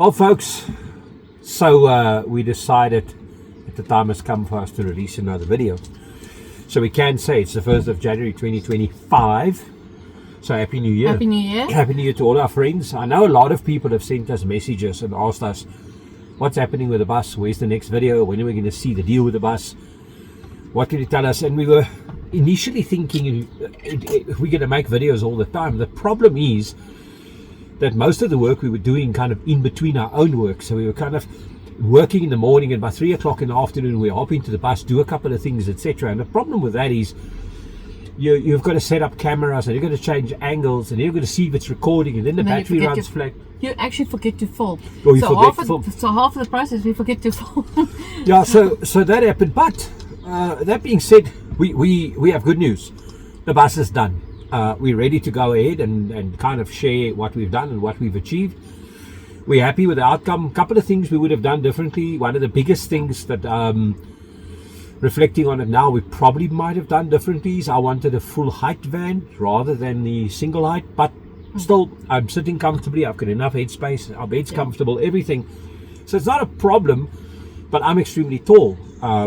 Well, folks, so we decided that the time has come for us to release another video. So we can say it's the 1st of January 2025. So Happy New Year. Happy New Year. Happy New Year to all our friends. I know a lot of people have sent us messages and asked us what's happening with the bus, where's the next video, when are we going to see the deal with the bus, what can you tell us? And we were initially thinking we're going to make videos all the time. The problem is that most of the work we were doing kind of in between our own work. So we were kind of working in the morning, and by 3 o'clock in the afternoon we hop into the bus, do a couple of things, etc. And the problem with that is you've got to set up cameras, and you've got to change angles, and you've got to see if it's recording, and then the battery runs flat. You actually forget to film. Or you forget to film. So half of the process we forget to film. Yeah, so that happened. But that being said, we have good news. The bus is done. We're ready to go ahead and kind of share what we've done and what we've achieved. We're happy with the outcome. A couple of things we would have done differently. One of the biggest things that, reflecting on it now, we probably might have done differently is I wanted a full height van rather than the single height. But still, I'm sitting comfortably. I've got enough headspace. Our bed's comfortable, everything. So it's not a problem, but I'm extremely tall.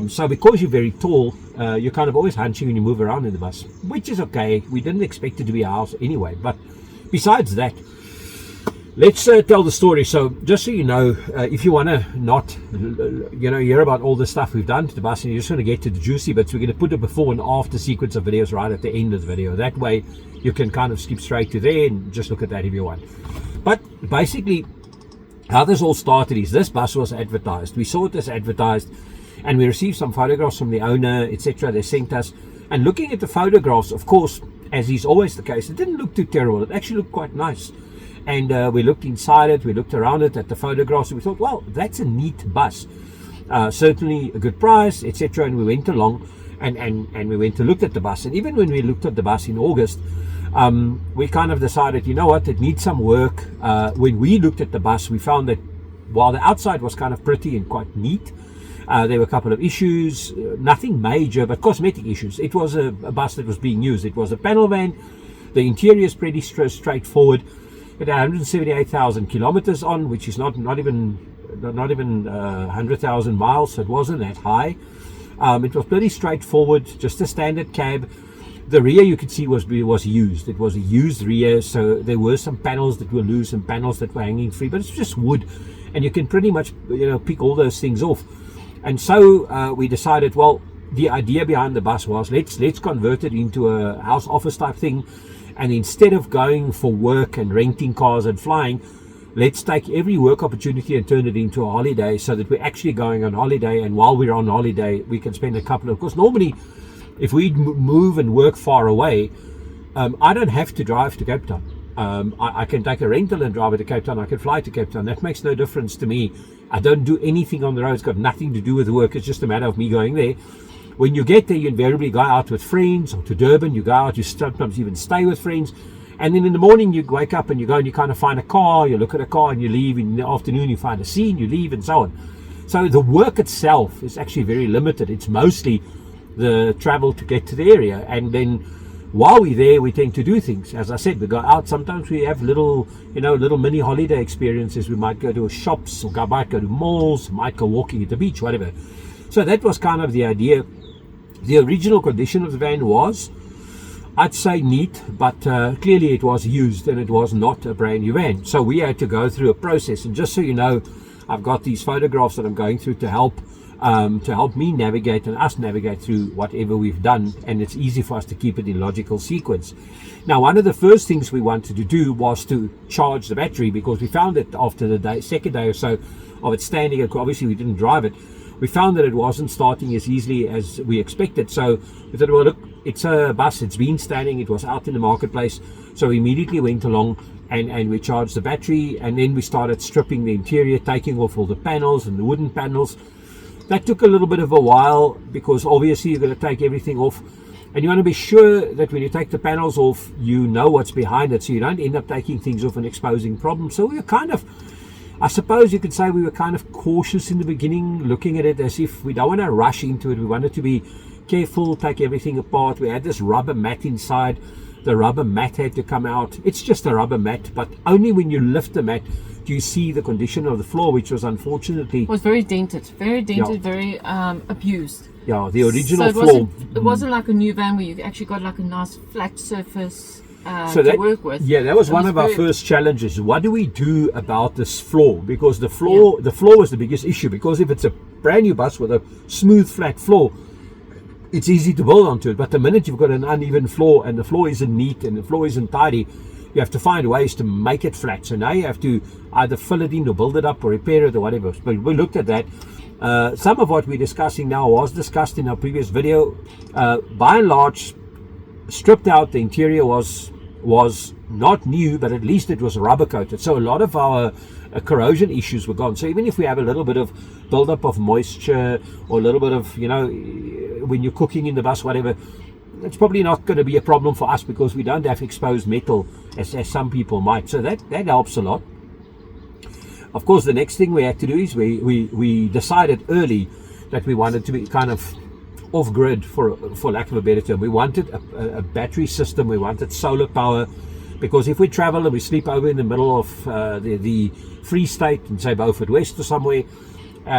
So because you're very tall, you're kind of always hunching when you move around in the bus, which is okay. We didn't expect it to be a house anyway. But besides that, let's tell the story. So just so you know, if you want to not hear about all the stuff we've done to the bus and you just want to get to the juicy bits, we're going to put a before and after sequence of videos right at the end of the video. That way you can kind of skip straight to there and just look at that if you want. But basically how this all started is this bus was advertised. We saw it as advertised, and we received some photographs from the owner, etc. They sent us, and looking at the photographs, of course, as is always the case, it didn't look too terrible. It actually looked quite nice. And we looked inside it, we looked around it at the photographs, and we thought, well, that's a neat bus. Certainly a good price, etc. And we went along and we went to look at the bus. And even when we looked at the bus in August, we kind of decided, you know what, it needs some work. When we looked at the bus, we found that while the outside was kind of pretty and quite neat, there were a couple of issues, nothing major, but cosmetic issues. It was a bus that was being used. It was a panel van. The interior is pretty straightforward. It had 178,000 kilometers on, which is not even 100,000 miles, so it wasn't that high. It was pretty straightforward, just a standard cab. The rear you could see was used. It was a used rear, so there were some panels that were loose and panels that were hanging free, but it's just wood, and you can pretty much pick all those things off. And so we decided, well, the idea behind the bus was let's convert it into a house office type thing. And instead of going for work and renting cars and flying, let's take every work opportunity and turn it into a holiday, so that we're actually going on holiday. And while we're on holiday, we can spend a couple of course, normally, if we move and work far away, I don't have to drive to Cape Town. I can take a rental and drive it to Cape Town. I can fly to Cape Town. That makes no difference to me. I don't do anything on the road. It's got nothing to do with work. It's just a matter of me going there. When you get there, you invariably go out with friends, or to Durban, you go out, you sometimes even stay with friends. And then in the morning, you wake up and you go and you kind of find a car, you look at a car and you leave. In the afternoon, you find a scene, you leave, and so on. So the work itself is actually very limited. It's mostly the travel to get to the area. And then while we're there, we tend to do things. As I said, we go out. Sometimes we have little mini holiday experiences. We might go to shops, or might go to malls, might go walking at the beach, whatever. So that was kind of the idea. The original condition of the van was, I'd say, neat, but clearly it was used and it was not a brand new van. So we had to go through a process. And just so you know, I've got these photographs that I'm going through to help me navigate and us navigate through whatever we've done. And it's easy for us to keep it in logical sequence. Now, one of the first things we wanted to do was to charge the battery, because we found that after the second day or so of it standing, obviously we didn't drive it, we found that it wasn't starting as easily as we expected. So we thought, well, look, it's a bus, it's been standing, it was out in the marketplace. So we immediately went along and we charged the battery, and then we started stripping the interior, taking off all the panels and the wooden panels. That took a little bit of a while, because obviously you're going to take everything off, and you want to be sure that when you take the panels off, you know what's behind it, so you don't end up taking things off and exposing problems. So we were kind of, I suppose you could say, we were kind of cautious in the beginning, looking at it as if we don't want to rush into it. We wanted to be careful, take everything apart. We had this rubber mat inside The rubber mat had to come out. It's just a rubber mat, but only when you lift the mat do you see the condition of the floor, which was unfortunately... It was very dented, very abused. Yeah, the original so floor. It wasn't like a new van where you actually got like a nice flat surface to work with. Yeah, that was one of our first challenges. What do we do about this floor? Because the floor was the biggest issue. Because if it's a brand new bus with a smooth, flat floor, it's easy to build onto it. But the minute you've got an uneven floor and the floor isn't neat and the floor isn't tidy, you have to find ways to make it flat. So now you have to either fill it in or build it up or repair it or whatever. But we looked at that. Some of what we're discussing now was discussed in our previous video. By and large, stripped out, the interior was not new, but at least it was rubber coated. So a lot of our corrosion issues were gone. So even if we have a little bit of buildup of moisture or a little bit of, when you're cooking in the bus, whatever, it's probably not going to be a problem for us because we don't have exposed metal as some people might. So that helps a lot. Of course, the next thing we had to do is we decided early that we wanted to be kind of off-grid, for lack of a better term. We wanted a battery system. We wanted solar power, because if we travel and we sleep over in the middle of the Free State in, say, Beaufort West or somewhere,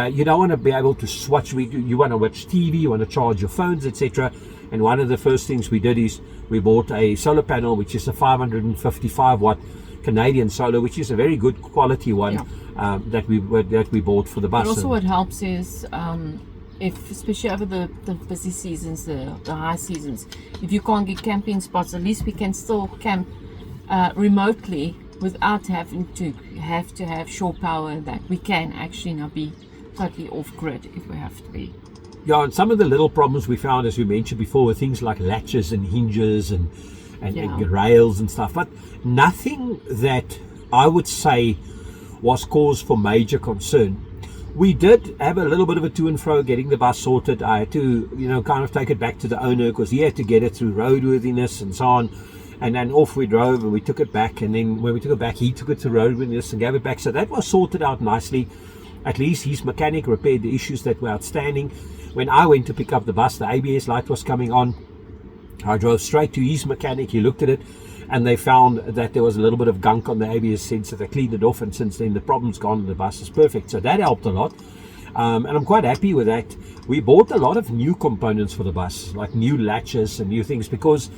you don't want to be able to switch. You want to watch TV, you want to charge your phones, etc. And one of the first things we did is we bought a solar panel, which is a 555 watt Canadian solar, which is a very good quality one, that we bought for the bus. But also what helps is if, especially over the busy seasons, the high seasons, if you can't get camping spots, at least we can still camp remotely without having to have shore power, and that we can actually now be totally off grid if we have to be. Yeah, and some of the little problems we found, as we mentioned before, were things like latches and hinges and rails and stuff, but nothing that I would say was cause for major concern. We did have a little bit of a to and fro getting the bus sorted. I had to, kind of take it back to the owner because he had to get it through roadworthiness and so on. And then off we drove and we took it back. And then when we took it back, he took it to roadworthiness and gave it back. So that was sorted out nicely. At least his mechanic repaired the issues that were outstanding. When I went to pick up the bus, the ABS light was coming on. I drove straight to his mechanic. He looked at it, and they found that there was a little bit of gunk on the ABS sensor. They cleaned it off, and since then the problem's gone and the bus is perfect. So that helped a lot, and I'm quite happy with that. We bought a lot of new components for the bus, like new latches and new things, because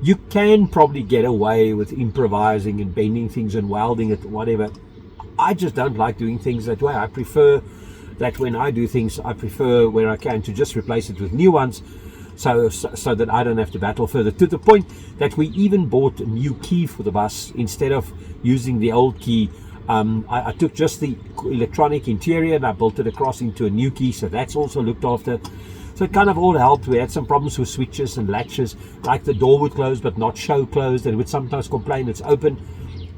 you can probably get away with improvising and bending things and welding it, whatever. I just don't like doing things that way. I prefer that when I do things, I prefer where I can to just replace it with new ones, so that I don't have to battle further, to the point that we even bought a new key for the bus instead of using the old key. I took just the electronic interior and I built it across into a new key, so that's also looked after. So it kind of all helped. We had some problems with switches and latches, like the door would close but not show closed, and would sometimes complain it's open.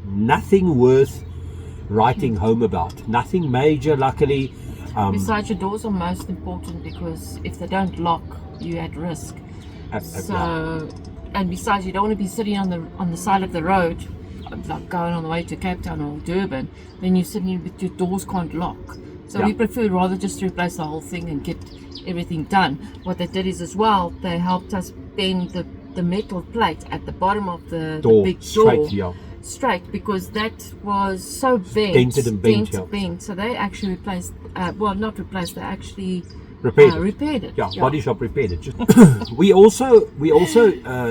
Nothing worth writing home about, nothing major, luckily. Besides, your doors are most important, because if they don't lock, you're at risk. And besides, you don't want to be sitting on the side of the road, like going on the way to Cape Town or Durban, then you're sitting with your doors can't lock. So we prefer rather just to replace the whole thing and get everything done. What they did is, as well, they helped us bend the metal plate at the bottom of the big door straight, because that was so bent, bent. So they actually replaced, not replaced, they actually repaired it. Body shop repaired it. we also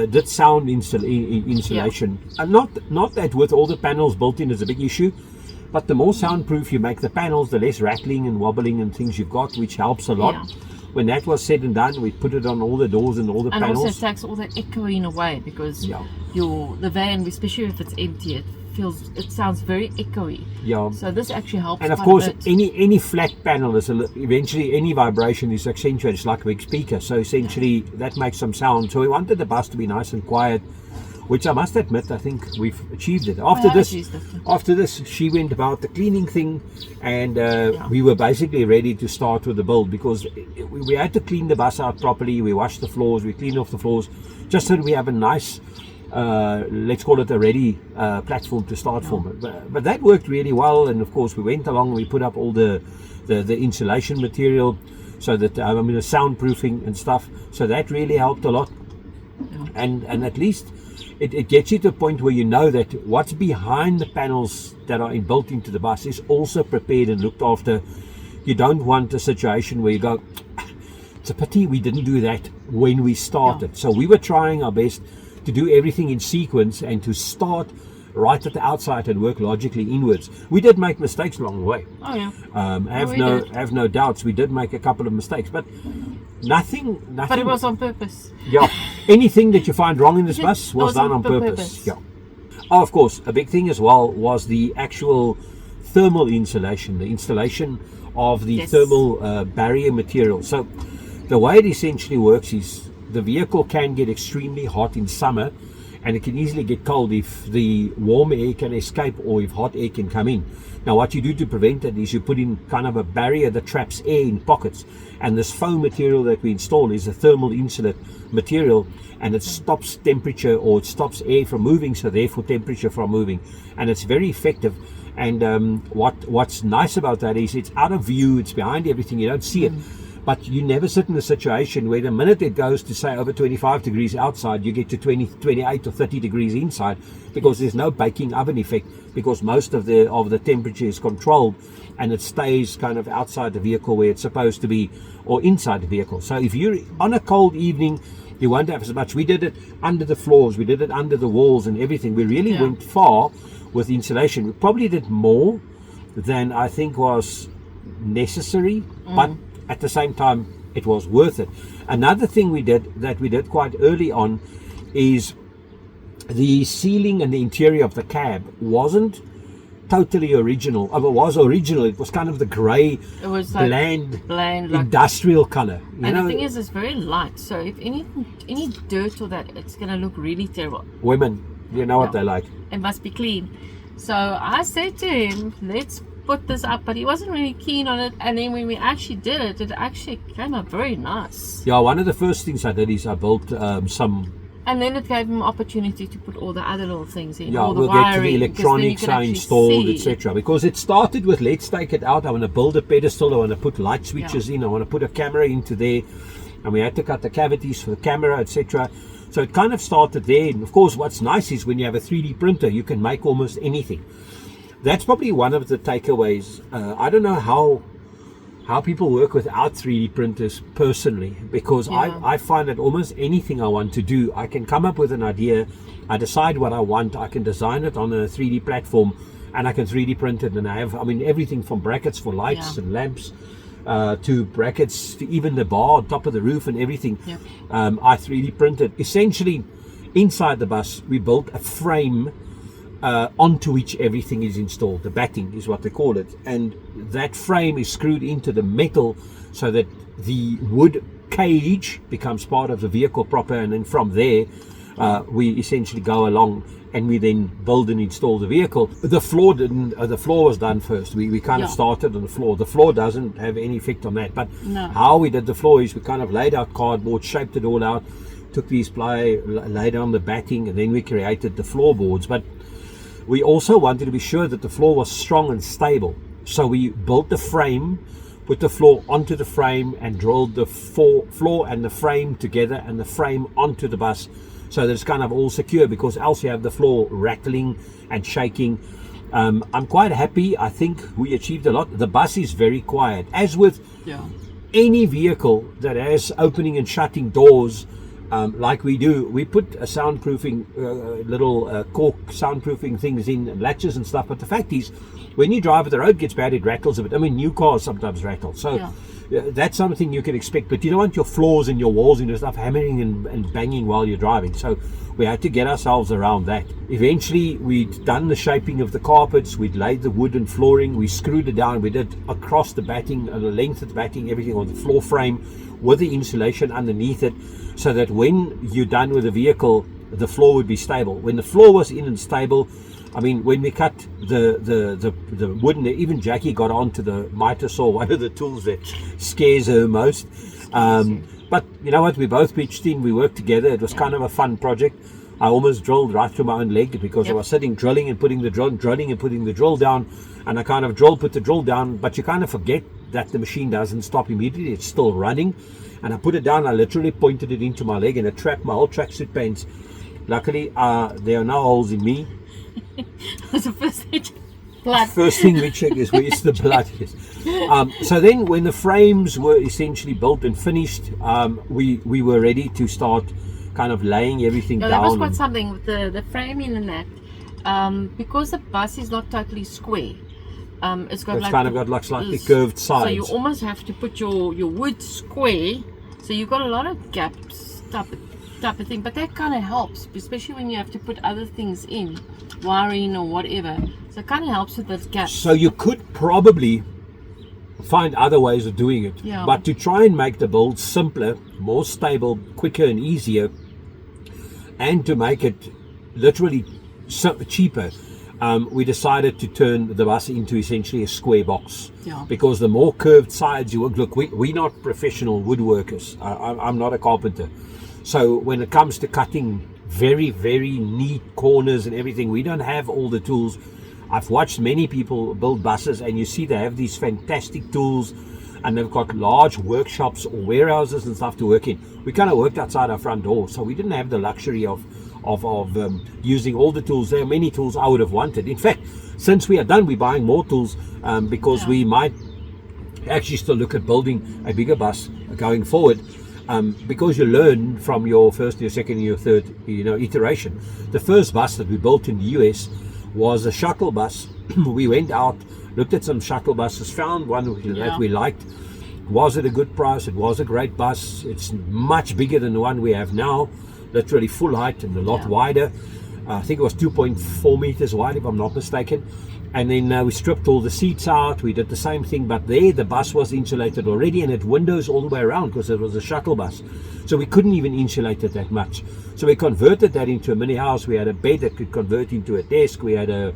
did sound insulation, and not that with all the panels built in is a big issue, but the more soundproof you make the panels, the less rattling and wobbling and things you've got, which helps a lot. When that was said and done, we put it on all the doors and all the panels. And also takes all that echoing away, because the van, especially if it's empty, it sounds very echoey. So this actually helps. And of course, any flat panel is eventually any vibration is accentuated. It's like a big speaker. So essentially that makes some sound. So we wanted the bus to be nice and quiet, which I must admit, I think we've achieved it. After this, she went about the cleaning thing, and we were basically ready to start with the build, because we had to clean the bus out properly. We washed the floors, we cleaned off the floors, just so that we have a nice, let's call it a ready platform to start from. But that worked really well, and of course we went along and we put up all the insulation material, so that the soundproofing and stuff. So that really helped a lot, and at least it gets you to a point where you know that what's behind the panels that are built into the bus is also prepared and looked after. You don't want a situation where you go, it's a pity we didn't do that when we started. So we were trying our best to do everything in sequence and to start right at the outside and work logically inwards. We did make mistakes along the way. Oh yeah. Have no doubts. We did make a couple of mistakes, but nothing. But it was on purpose. Yeah. Anything that you find wrong in this bus was done on purpose. Yeah. Oh, of course, a big thing as well was the actual thermal insulation, the installation of the thermal barrier material. So the way it essentially works is the vehicle can get extremely hot in summer, and it can easily get cold if the warm air can escape or if hot air can come in. Now what you do to prevent it is you put in kind of a barrier that traps air in pockets, and this foam material that we install is a thermal insulate material, and it stops temperature, or it stops air from moving, so therefore temperature from moving, and it's very effective. And what's nice about that is it's out of view, it's behind everything, you don't see it. But you never sit in a situation where the minute it goes to say over 25 degrees outside, you get to 20, 28 or 30 degrees inside, because there's no baking oven effect, because most of the temperature is controlled and it stays kind of outside the vehicle where it's supposed to be, or inside the vehicle. So if you're on a cold evening, you won't have as much. We did it under the floors, we did it under the walls and everything. We really went far with insulation. We probably did more than I think was necessary, but at the same time it was worth it. Another thing we did quite early on is the ceiling and the interior of the cab wasn't totally original. It was original. It was kind of the grey, it was bland like industrial colour. And the thing is, it's very light, so if any dirt or that, it's going to look really terrible. Women, you know what they like. It must be clean. So I said to him, let's put this up, but he wasn't really keen on it. And then when we actually did it actually came up very nice. Yeah, one of the first things I did is I built some. And then it gave him opportunity to put all the other little things in. Yeah, all the we'll wiring, get to the electronics I installed, etc. Because it started with, let's take it out. I want to build a pedestal. I want to put light switches in. I want to put a camera into there. And we had to cut the cavities for the camera, etc. So it kind of started there. And of course, what's nice is when you have a 3D printer, you can make almost anything. That's probably one of the takeaways. I don't know how people work without 3D printers personally, because I find that almost anything I want to do, I can come up with an idea, I decide what I want, I can design it on a 3D platform, and I can 3D print it. And I have, everything from brackets for lights and lamps, to brackets, to even the bar on top of the roof and everything. I 3D printed. Essentially, inside the bus, we built a frame onto which everything is installed. The batting is what they call it, and that frame is screwed into the metal so that the wood cage becomes part of the vehicle proper, and then from there we essentially go along and we then build and install the vehicle. The floor the floor was done first. We kind of started on the floor. The floor doesn't have any effect on that, but how we did the floor is we kind of laid out cardboard, shaped it all out, took these ply, laid on the batting, and then we created the floorboards. But we also wanted to be sure that the floor was strong and stable. So we built the frame, put the floor onto the frame, and drilled the floor and the frame together, and the frame onto the bus, so that it's kind of all secure, because else you have the floor rattling and shaking. I'm quite happy. I think we achieved a lot. The bus is very quiet. As with any vehicle that has opening and shutting doors, like we do, we put a soundproofing, little cork soundproofing things in, and latches and stuff. But the fact is, when you drive, if the road gets bad, it rattles a bit. New cars sometimes rattle. So that's something you can expect. But you don't want your floors and your walls and your stuff hammering and banging while you're driving. So we had to get ourselves around that. Eventually, we'd done the shaping of the carpets. We'd laid the wood and flooring. We screwed it down. We did across the batting, the length of the batting, everything on the floor frame with the insulation underneath it, so that when you're done with the vehicle, the floor would be stable. When the floor was in and stable, when we cut the wood, and even Jackie got onto the miter saw, one of the tools that scares her most. But you know what? We both pitched in. We worked together. It was kind of a fun project. I almost drilled right through my own leg, because I was sitting drilling and putting the drill down, and I kind of put the drill down, but you kind of forget that the machine doesn't stop immediately. It's still running. And I put it down, I literally pointed it into my leg, and it trapped my whole tracksuit pants Luckily, there are no holes in me. That's the first thing. Blood. First thing we check is where's the blood is. So then when the frames were essentially built and finished, we were ready to start kind of laying everything down. That was quite something with the framing and that. Because the bus is not totally square. It's got kind of got like slightly curved sides. So you almost have to put your wood square. So you've got a lot of gaps type of thing. But that kind of helps, especially when you have to put other things in, wiring or whatever. So it kind of helps with those gaps. So you could probably find other ways of doing it. Yeah. But to try and make the build simpler, more stable, quicker and easier, and to make it literally cheaper, we decided to turn the bus into essentially a square box. Yeah. Because the more curved sides you work, look, we're not professional woodworkers. I'm not a carpenter. So when it comes to cutting very, very neat corners and everything, we don't have all the tools. I've watched many people build buses, and you see they have these fantastic tools, and they've got large workshops or warehouses and stuff to work in. We kind of worked outside our front door, so we didn't have the luxury of using all the tools. There are many tools I would have wanted. In fact, since we are done, we're buying more tools because we might actually still look at building a bigger bus going forward. Because you learn from your first, your second, your third, iteration. The first bus that we built in the US was a shuttle bus. We went out, looked at some shuttle buses, found one that we liked. Was it a good price? It was a great bus. It's much bigger than the one we have now, literally full height and a lot wider. I think it was 2.4 meters wide, if I'm not mistaken. And then we stripped all the seats out. We did the same thing, but there the bus was insulated already and had windows all the way around because it was a shuttle bus. So we couldn't even insulate it that much. So we converted that into a mini house. We had a bed that could convert into a desk. We had a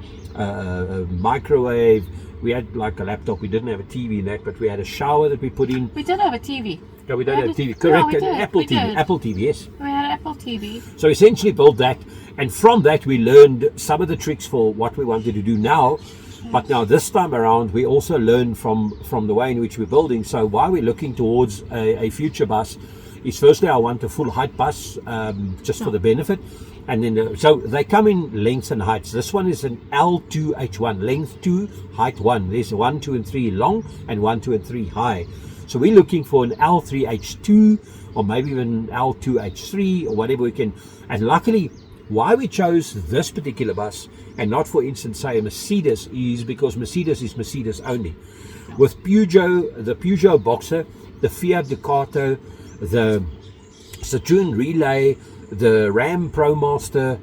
microwave. We had like a laptop. We didn't have a TV in that, but we had a shower that we put in. We did have a TV. No, we don't have a TV. Correct. No, Apple TV. Apple TV, yes. We had an Apple TV. So essentially built that. And from that, we learned some of the tricks for what we wanted to do now. But now this time around, we also learned from the way in which we're building. So while we're looking towards a future bus, is firstly, I want a full height bus just for the benefit. And then, so they come in lengths and heights. This one is an L2H1, length 2, height 1. There's 1, 2, and 3 long and 1, 2, and 3 high. So we're looking for an L3H2 or maybe even L2H3 or whatever we can. And luckily, why we chose this particular bus and not, for instance, say a Mercedes is because Mercedes is Mercedes only. With Peugeot, the Peugeot Boxer, the Fiat Ducato, the Citroen Relay, the Ram ProMaster,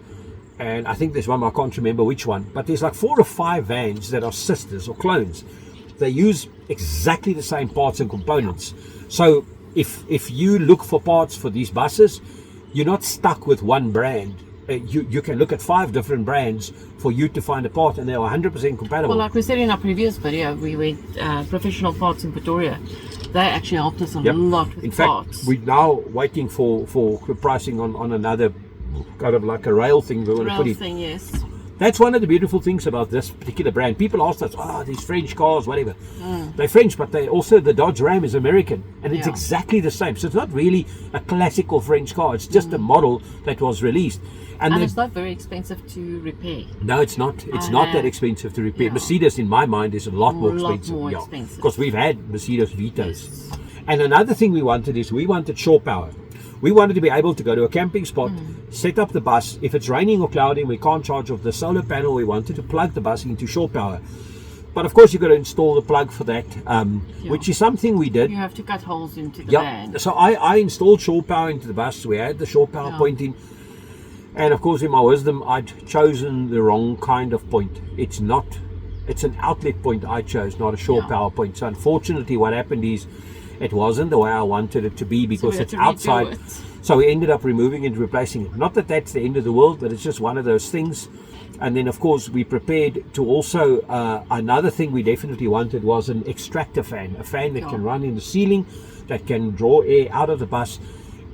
and I think there's one, I can't remember which one, but there's like 4 or 5 vans that are sisters or clones. They use exactly the same parts and components. So if you look for parts for these buses, you're not stuck with one brand. You can look at 5 different brands for you to find a part, and they're 100% compatible. Well, like we said in our previous video, we went Professional Parts in Pretoria. They actually helped us a lot with parts. In fact, we're now waiting for pricing on another kind of like a rail thing we want to put in. Thing, yes. That's one of the beautiful things about this particular brand. People ask us, these French cars, whatever. They're French, but they also, the Dodge Ram is American, and it's exactly the same. So it's not really a classical French car. It's just a model that was released. And it's not very expensive to repair. No, it's not. It's not that expensive to repair. Mercedes, in my mind, is a lot more expensive. Because we've had Mercedes Vitos. Yes. And another thing we wanted is we wanted shore power. We wanted to be able to go to a camping spot, set up the bus. If it's raining or cloudy and we can't charge off the solar panel, we wanted to plug the bus into shore power. But of course, you've got to install the plug for that, which is something we did. You have to cut holes into the van. So I installed shore power into the bus. We had the shore power point in. And of course, in my wisdom, I'd chosen the wrong kind of point. It's an outlet point I chose, not a shore power point. So unfortunately, what happened is it wasn't the way I wanted it to be because it's outside. So we ended up removing it and replacing it. Not that that's the end of the world, but it's just one of those things. And then, of course, we prepared to also, another thing we definitely wanted was an extractor fan, a fan that can run in the ceiling, that can draw air out of the bus.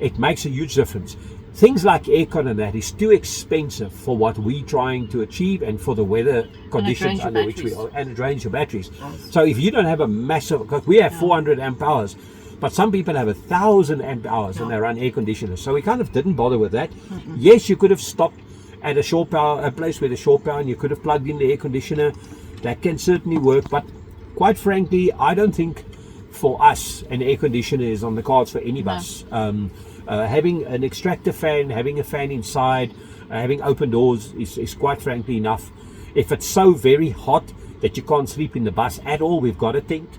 It makes a huge difference. Things like aircon and that is too expensive for what we're trying to achieve and for the weather conditions under which we are, and it drains your batteries. So if you don't have a massive, because we have 400 amp hours, But some people have 1,000 amp hours and they run air conditioners. So we kind of didn't bother with that. Yes, you could have stopped at a shore power, a place where the shore power, and you could have plugged in the air conditioner. That can certainly work. But quite frankly, I don't think for us an air conditioner is on the cards for any bus. Having an extractor fan, having a fan inside, having open doors is quite frankly enough. If it's so very hot that you can't sleep in the bus at all, we've got a tent.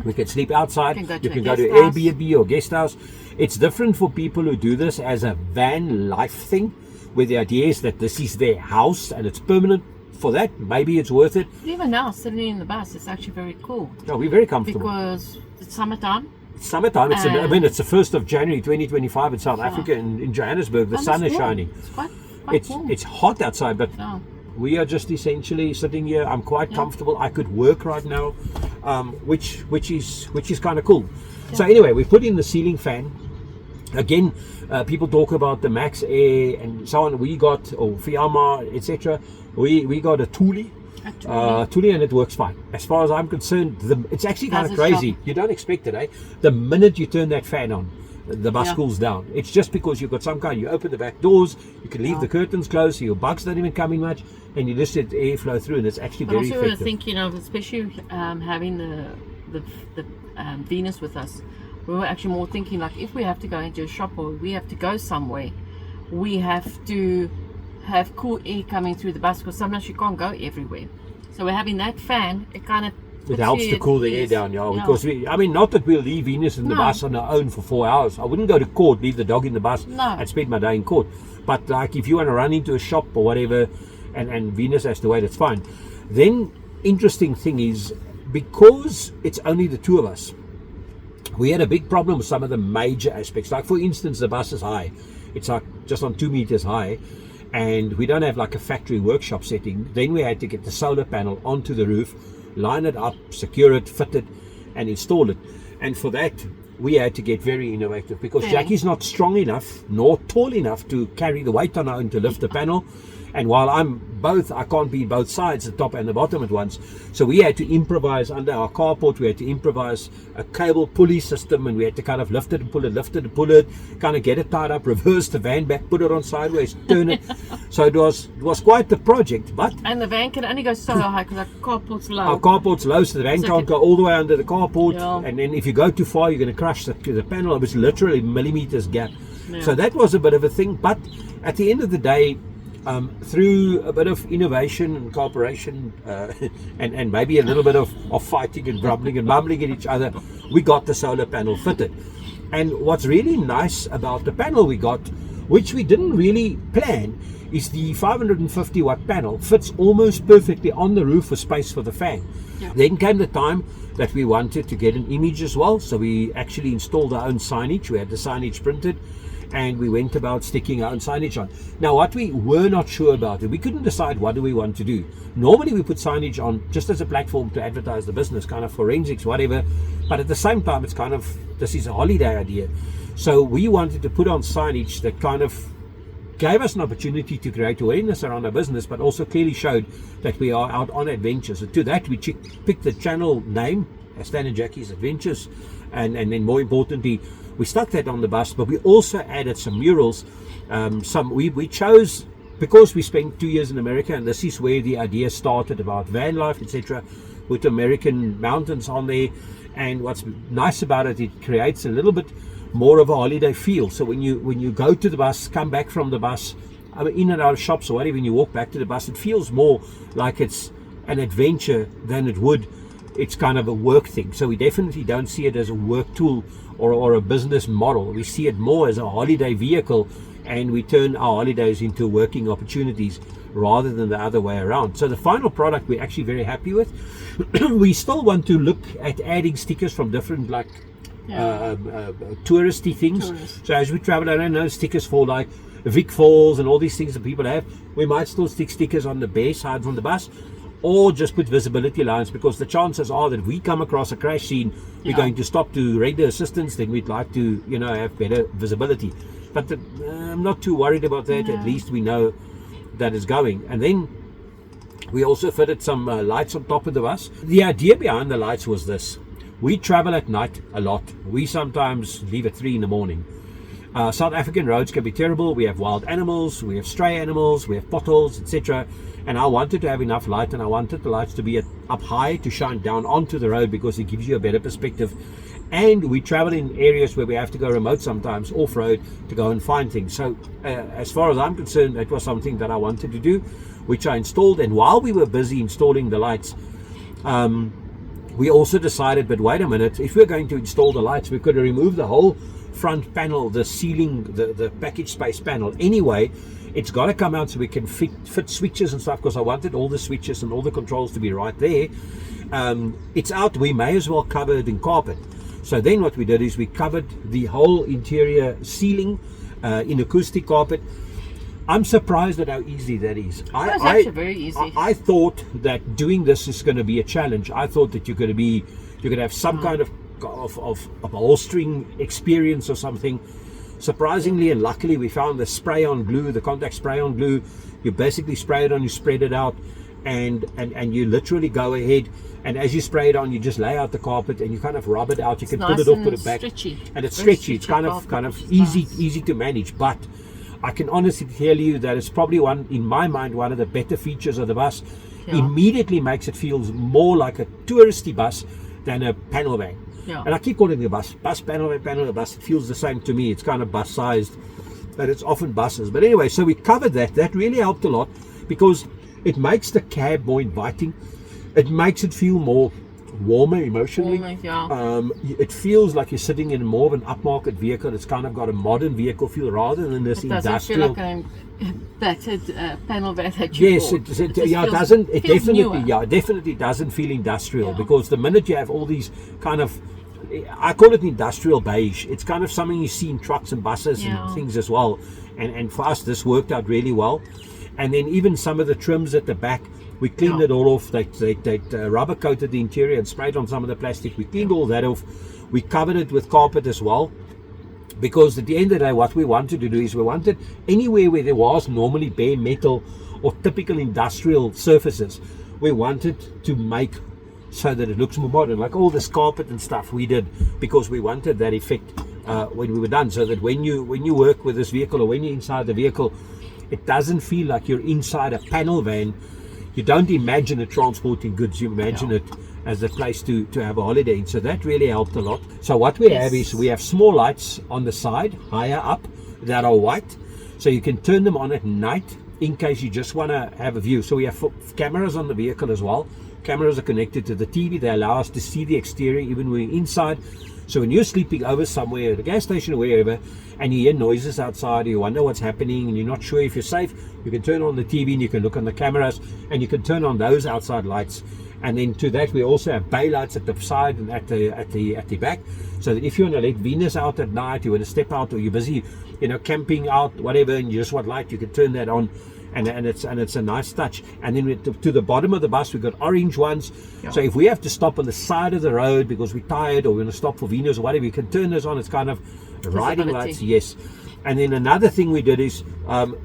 We can sleep outside. You can go to Airbnb or guest house. It's different for people who do this as a van life thing, where the idea is that this is their house and it's permanent. For that, maybe it's worth it. Even now, sitting in the bus, it's actually very cool. Yeah, we're very comfortable. Because it's summertime. It's summertime. It's it's the 1st of January 2025 in South Africa, in Johannesburg. The sun is shining. It's quite warm. It's hot outside, but we are just essentially sitting here. I'm quite comfortable. I could work right now, which is kind of cool. So anyway, we put in the ceiling fan. Again, people talk about the Max Air and so on. We got, or Fiamma, etc. We got a Thule, and it works fine. As far as I'm concerned, it's actually kind of crazy. You don't expect it, eh? The minute you turn that fan on, the bus cools down. It's just because you've got some kind. You open the back doors, you can leave the curtains closed, so your bugs don't even come in much, and you just let air flow through, and it's actually very effective. Also, we're thinking of, especially having the Venus with us. We were actually more thinking, like, if we have to go into a shop or we have to go somewhere, we have to have cool air coming through the bus, because sometimes you can't go everywhere. So we're having that fan. It kind of helps to cool the air down, because not that we'll leave Venus in the bus on our own for 4 hours. I wouldn't go to court, leave the dog in the bus and spend my day in court. But like, if you want to run into a shop or whatever, and Venus has to wait, it's fine. Then interesting thing is, because it's only the two of us, we had a big problem with some of the major aspects. Like, for instance, the bus is high. It's like just on 2 meters high, and we don't have like a factory workshop setting. Then we had to get the solar panel onto the roof, line it up, secure it, fit it, and install it. And for that, we had to get very innovative, because Jackie's not strong enough nor tall enough to carry the weight on her own to lift the panel. And while I can't be both sides, the top and the bottom at once. So we had to improvise under our carport. We had to improvise a cable pulley system, and we had to kind of lift it and pull it, kind of get it tied up, reverse the van back, put it on sideways, turn it. So it was quite the project. And the van can only go so high because our carport's low. Our carport's low, so the van can't go all the way under the carport. Yeah. And then if you go too far, you're going to crush the panel. It was literally millimeters gap. Yeah. So that was a bit of a thing. But at the end of the day, through a bit of innovation and cooperation, and maybe a little bit of fighting and grumbling and mumbling at each other, we got the solar panel fitted. And what's really nice about the panel we got, which we didn't really plan, is the 550 watt panel fits almost perfectly on the roof with space for the fan. Yeah. Then came the time that we wanted to get an image as well, so we actually installed our own signage. We had the signage printed, and we went about sticking our own signage on. Now, what we were not sure about, we couldn't decide what do we want to do. Normally we put signage on just as a platform to advertise the business, kind of forensics, whatever, but at the same time it's kind of, this is a holiday idea. So we wanted to put on signage that kind of gave us an opportunity to create awareness around our business, but also clearly showed that we are out on adventures. And to that we picked the channel name, Stan and Jackie's Adventures, and then more importantly, we stuck that on the bus, but we also added some murals. We chose, because we spent 2 years in America, and this is where the idea started about van life, etc., with American mountains on there. And what's nice about it, it creates a little bit more of a holiday feel. So when you go to the bus, come back from the bus, in and out of shops or whatever, when you walk back to the bus, it feels more like it's an adventure than it would. It's kind of a work thing. So we definitely don't see it as a work tool or a business model. We see it more as a holiday vehicle, and we turn our holidays into working opportunities rather than the other way around. So the final product we're actually very happy with. We still want to look at adding stickers from different touristy things. So as we travel, I don't know, stickers for like Vic Falls and all these things that people have. We might still stick stickers on the bare side from the bus, or just put visibility lines, because the chances are that if we come across a crash scene, we're going to stop to render assistance, then we'd like to have better visibility. But I'm not too worried about that. At least we know that it's going. And then we also fitted some lights on top of the bus. The idea behind the lights was this: We travel at night a lot. We sometimes leave at 3 in the morning. South African roads can be terrible. We have wild animals, we have stray animals, we have potholes, etc. And I wanted to have enough light, and I wanted the lights to be up high to shine down onto the road, because it gives you a better perspective. And we travel in areas where we have to go remote sometimes, off-road, to go and find things. So as far as I'm concerned, that was something that I wanted to do, which I installed. And while we were busy installing the lights, we also decided, but wait a minute, if we're going to install the lights, we could remove the whole front panel, the ceiling, the package space panel. Anyway, it's got to come out so we can fit switches and stuff, because I wanted all the switches and all the controls to be right there. It's out, we may as well cover it in carpet. So then what we did is we covered the whole interior ceiling in acoustic carpet. I'm surprised at how easy that is. It's actually very easy. I thought that doing this is going to be a challenge. I thought that you're going to have some kind of upholstering experience or something. Surprisingly and luckily, we found the spray-on glue, the contact spray-on glue. You basically spray it on, you spread it out, and you literally go ahead, and as you spray it on, you just lay out the carpet and you kind of rub it out. You can put it off, put it back, and it's stretchy. It's kind of easy to manage. But I can honestly tell you that it's probably in my mind, one of the better features of the bus. Yeah. Immediately makes it feel more like a touristy bus than a panel van. Yeah. And I keep calling it a bus, panel, a bus. It feels the same to me. It's kind of bus sized, but it's often buses. But anyway, so we covered that. That really helped a lot, because it makes the cab more inviting. It makes it feel more warmer emotionally. It feels like you're sitting in more of an upmarket vehicle. It's kind of got a modern vehicle feel rather than this industrial. It doesn't feel like a battered panel van that you bought. It definitely doesn't feel industrial, because the minute you have all these kind of, I call it industrial beige. It's kind of something you see in trucks and buses and things as well. And for us, this worked out really well. And then even some of the trims at the back, we cleaned it all off. They rubber coated the interior and sprayed on some of the plastic. We cleaned all that off. We covered it with carpet as well, because at the end of the day, what we wanted to do is we wanted anywhere where there was normally bare metal or typical industrial surfaces, we wanted to make so that it looks more modern, like all this carpet and stuff we did, because we wanted that effect when we were done, so that when you work with this vehicle, or when you're inside the vehicle, it doesn't feel like you're inside a panel van. You don't imagine it transporting goods, you imagine it as a place to have a holiday in. So that really helped a lot. So what we have is, we have small lights on the side, higher up, that are white. So you can turn them on at night in case you just want to have a view. So we have cameras on the vehicle as well. Cameras are connected to the TV. They allow us to see the exterior even when we're inside. So when you're sleeping over somewhere at a gas station or wherever, and you hear noises outside, you wonder what's happening, and you're not sure if you're safe, you can turn on the TV and you can look on the cameras, and you can turn on those outside lights. And then to that, we also have bay lights at the side and at the back, so that if you want to let Venus out at night, you want to step out, or you're busy, camping out, whatever, and you just want light, you can turn that on. And it's a nice touch. And then to the bottom of the bus, we've got orange ones. So if we have to stop on the side of the road because we're tired, or we want to stop for Venus or whatever, you can turn those on. It's kind of riding lights, yes. And then another thing we did is,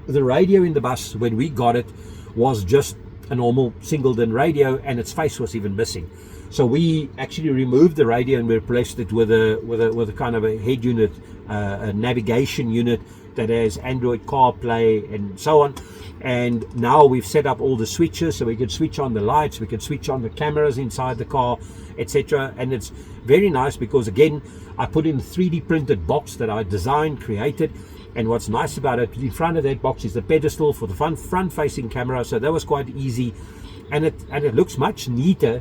the radio in the bus, when we got it, was just a normal single DIN radio, and its face was even missing. So we actually removed the radio and we replaced it with a kind of a head unit, a navigation unit that has Android CarPlay and so on. And now we've set up all the switches, so we can switch on the lights, we can switch on the cameras inside the car, etc. And it's very nice, because again, I put in a 3D printed box that I designed, created. And what's nice about it, in front of that box is the pedestal for the front facing camera. So that was quite easy, and it looks much neater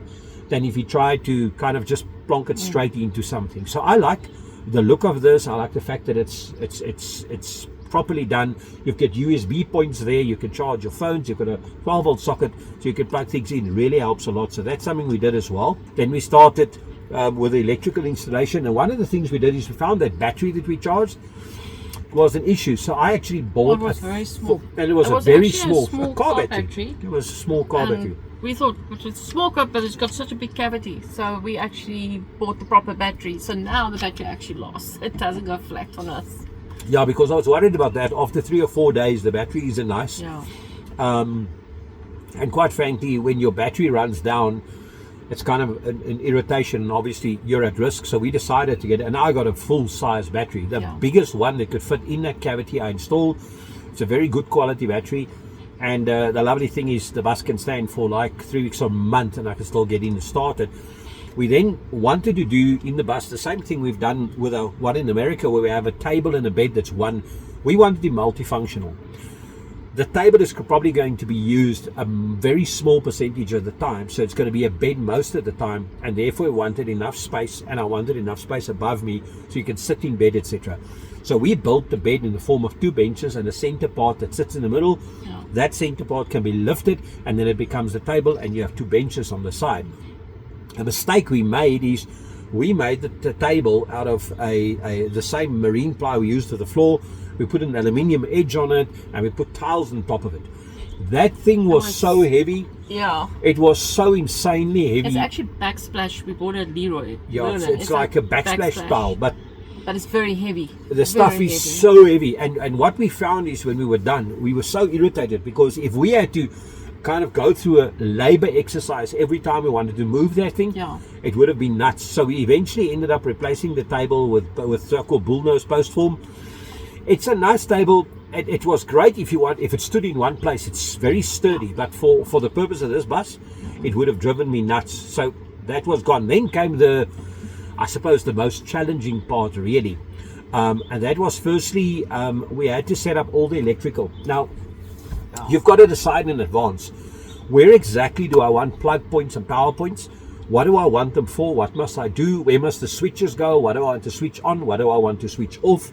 than if you try to kind of just plonk it straight into something. So I like the look of this. I like the fact that it's properly done. You've got USB points there, you can charge your phones, you've got a 12-volt socket, so you can plug things in. It really helps a lot. So that's something we did as well. Then we started with the electrical installation, and one of the things we did is we found that battery that we charged was an issue. So I actually bought it was very small, and it was a very small car battery. It was a small car battery. We thought it's a small car, but it's got such a big cavity, so we actually bought the proper battery. So now the battery actually lasts. It doesn't go flat on us. Yeah, because I was worried about that. After 3 or 4 days, the battery isn't nice. Yeah. And quite frankly, when your battery runs down, it's kind of an irritation, and obviously you're at risk. So we decided to get, and I got a full-size battery, the biggest one that could fit in that cavity I installed. It's a very good quality battery, and the lovely thing is the bus can stand for like 3 weeks or a month, and I can still get in and start it. We then wanted to do in the bus the same thing we've done with our one in America, where we have a table and a bed that's one. We wanted it multifunctional. The table is probably going to be used a very small percentage of the time, so it's going to be a bed most of the time, and therefore we wanted enough space, and I wanted enough space above me so you can sit in bed, etc. So we built the bed in the form of 2 benches and a center part that sits in the middle. That center part can be lifted, and then it becomes the table, and you have 2 benches on the side. A mistake we made is we made the table out of the same marine ply we used for the floor. We put an aluminium edge on it, and we put tiles on top of it. That thing was so heavy. Yeah. It was so insanely heavy. It's actually backsplash. We bought it at Leroy. Yeah, it's like a backsplash tile, but it's very heavy. The stuff is so heavy. And what we found is when we were done, we were so irritated, because if we had to kind of go through a labor exercise every time we wanted to move that thing, it would have been nuts. So we eventually ended up replacing the table with so-called bullnose post form. It's a nice table. It was great if it stood in one place. It's very sturdy, but for the purpose of this bus, it would have driven me nuts. So that was gone. Then came I suppose the most challenging part, really, and that was firstly we had to set up all the electrical. Now you've got to decide in advance, where exactly do I want plug points and power points? What do I want them for? What must I do? Where must the switches go? What do I want to switch on? What do I want to switch off?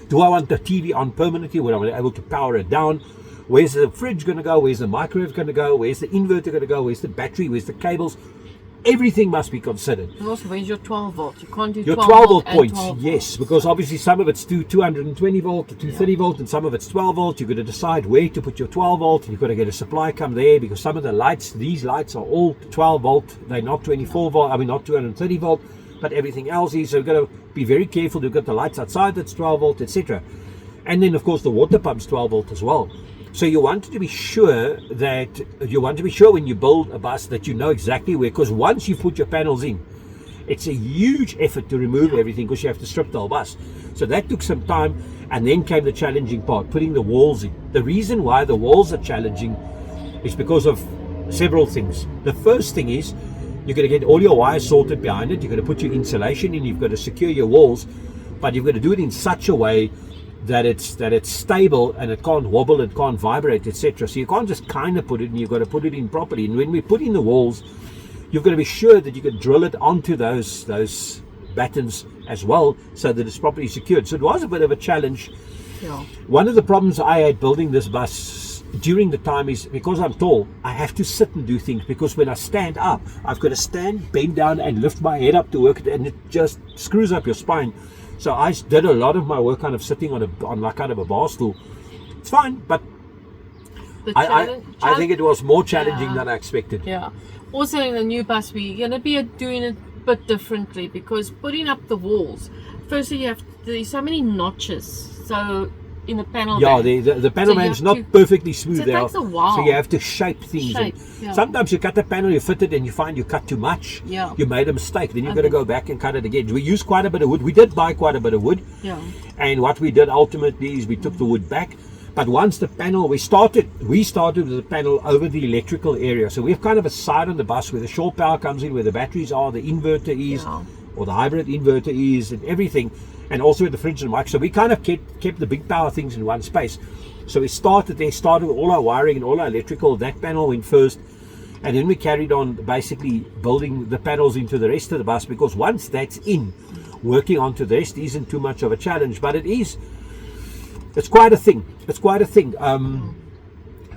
Do I want the TV on permanently, where I'm able to power it down? Where's the fridge going to go? Where's the microwave going to go? Where's the inverter going to go? Where's the battery? Where's the cables? Everything must be considered. And also, where's your 12 volt? You can't do your 12 volt points, 12 yes, because obviously some of it's 220 volt to 230 volt, and some of it's 12 volt. You've got to decide where to put your 12 volt, and you've got to get a supply come there, because some of the lights, these lights are all 12 volt. They're not 24 volt, I mean not 230 volt, but everything else is. So you've got to be very careful. You've got the lights outside that's 12 volt, etc. And then of course the water pump's 12 volt as well. So you want to be sure when you build a bus that you know exactly where, because once you put your panels in, it's a huge effort to remove everything, because you have to strip the whole bus. So that took some time, and then came the challenging part, putting the walls in. The reason why the walls are challenging is because of several things. The first thing is you're going to get all your wires sorted behind it. You're going to put your insulation in. You've got to secure your walls, but you've got to do it in such a way that it's stable, and it can't wobble, it can't vibrate, etc. So you can't just kind of put it in. You've got to put it in properly. And when we put in the walls, you've got to be sure that you can drill it onto those battens as well, so that it's properly secured. So it was a bit of a challenge. One of the problems I had building this bus during the time is, because I'm tall, I have to sit and do things, because when I stand up, I've got to stand, bend down, and lift my head up to work, and it just screws up your spine. So I did a lot of my work kind of sitting on like kind of a bar stool. It's fine, but I think it was more challenging than I expected. Yeah. Also in the new bus, we're going to be doing it a bit differently, because putting up the walls, firstly there's so many notches. So in the panel the panel man's not perfectly smooth. So it takes a while. So you have to shape things. Sometimes you cut the panel, you fit it, and you find you cut too much. You made a mistake. Then you've got to go back and cut it again. We used quite a bit of wood. We did buy quite a bit of wood. And what we did ultimately is we took the wood back. But once the panel, we started with the panel over the electrical area. So we have kind of a side on the bus where the shore power comes in, where the batteries are, the inverter is, or the hybrid inverter is, and everything. And also with the fridge and mic. So we kind of kept the big power things in one space. So we started with all our wiring and all our electrical. That panel went first, and then we carried on basically building the panels into the rest of the bus, because once that's in, working onto the rest isn't too much of a challenge. But it's quite a thing.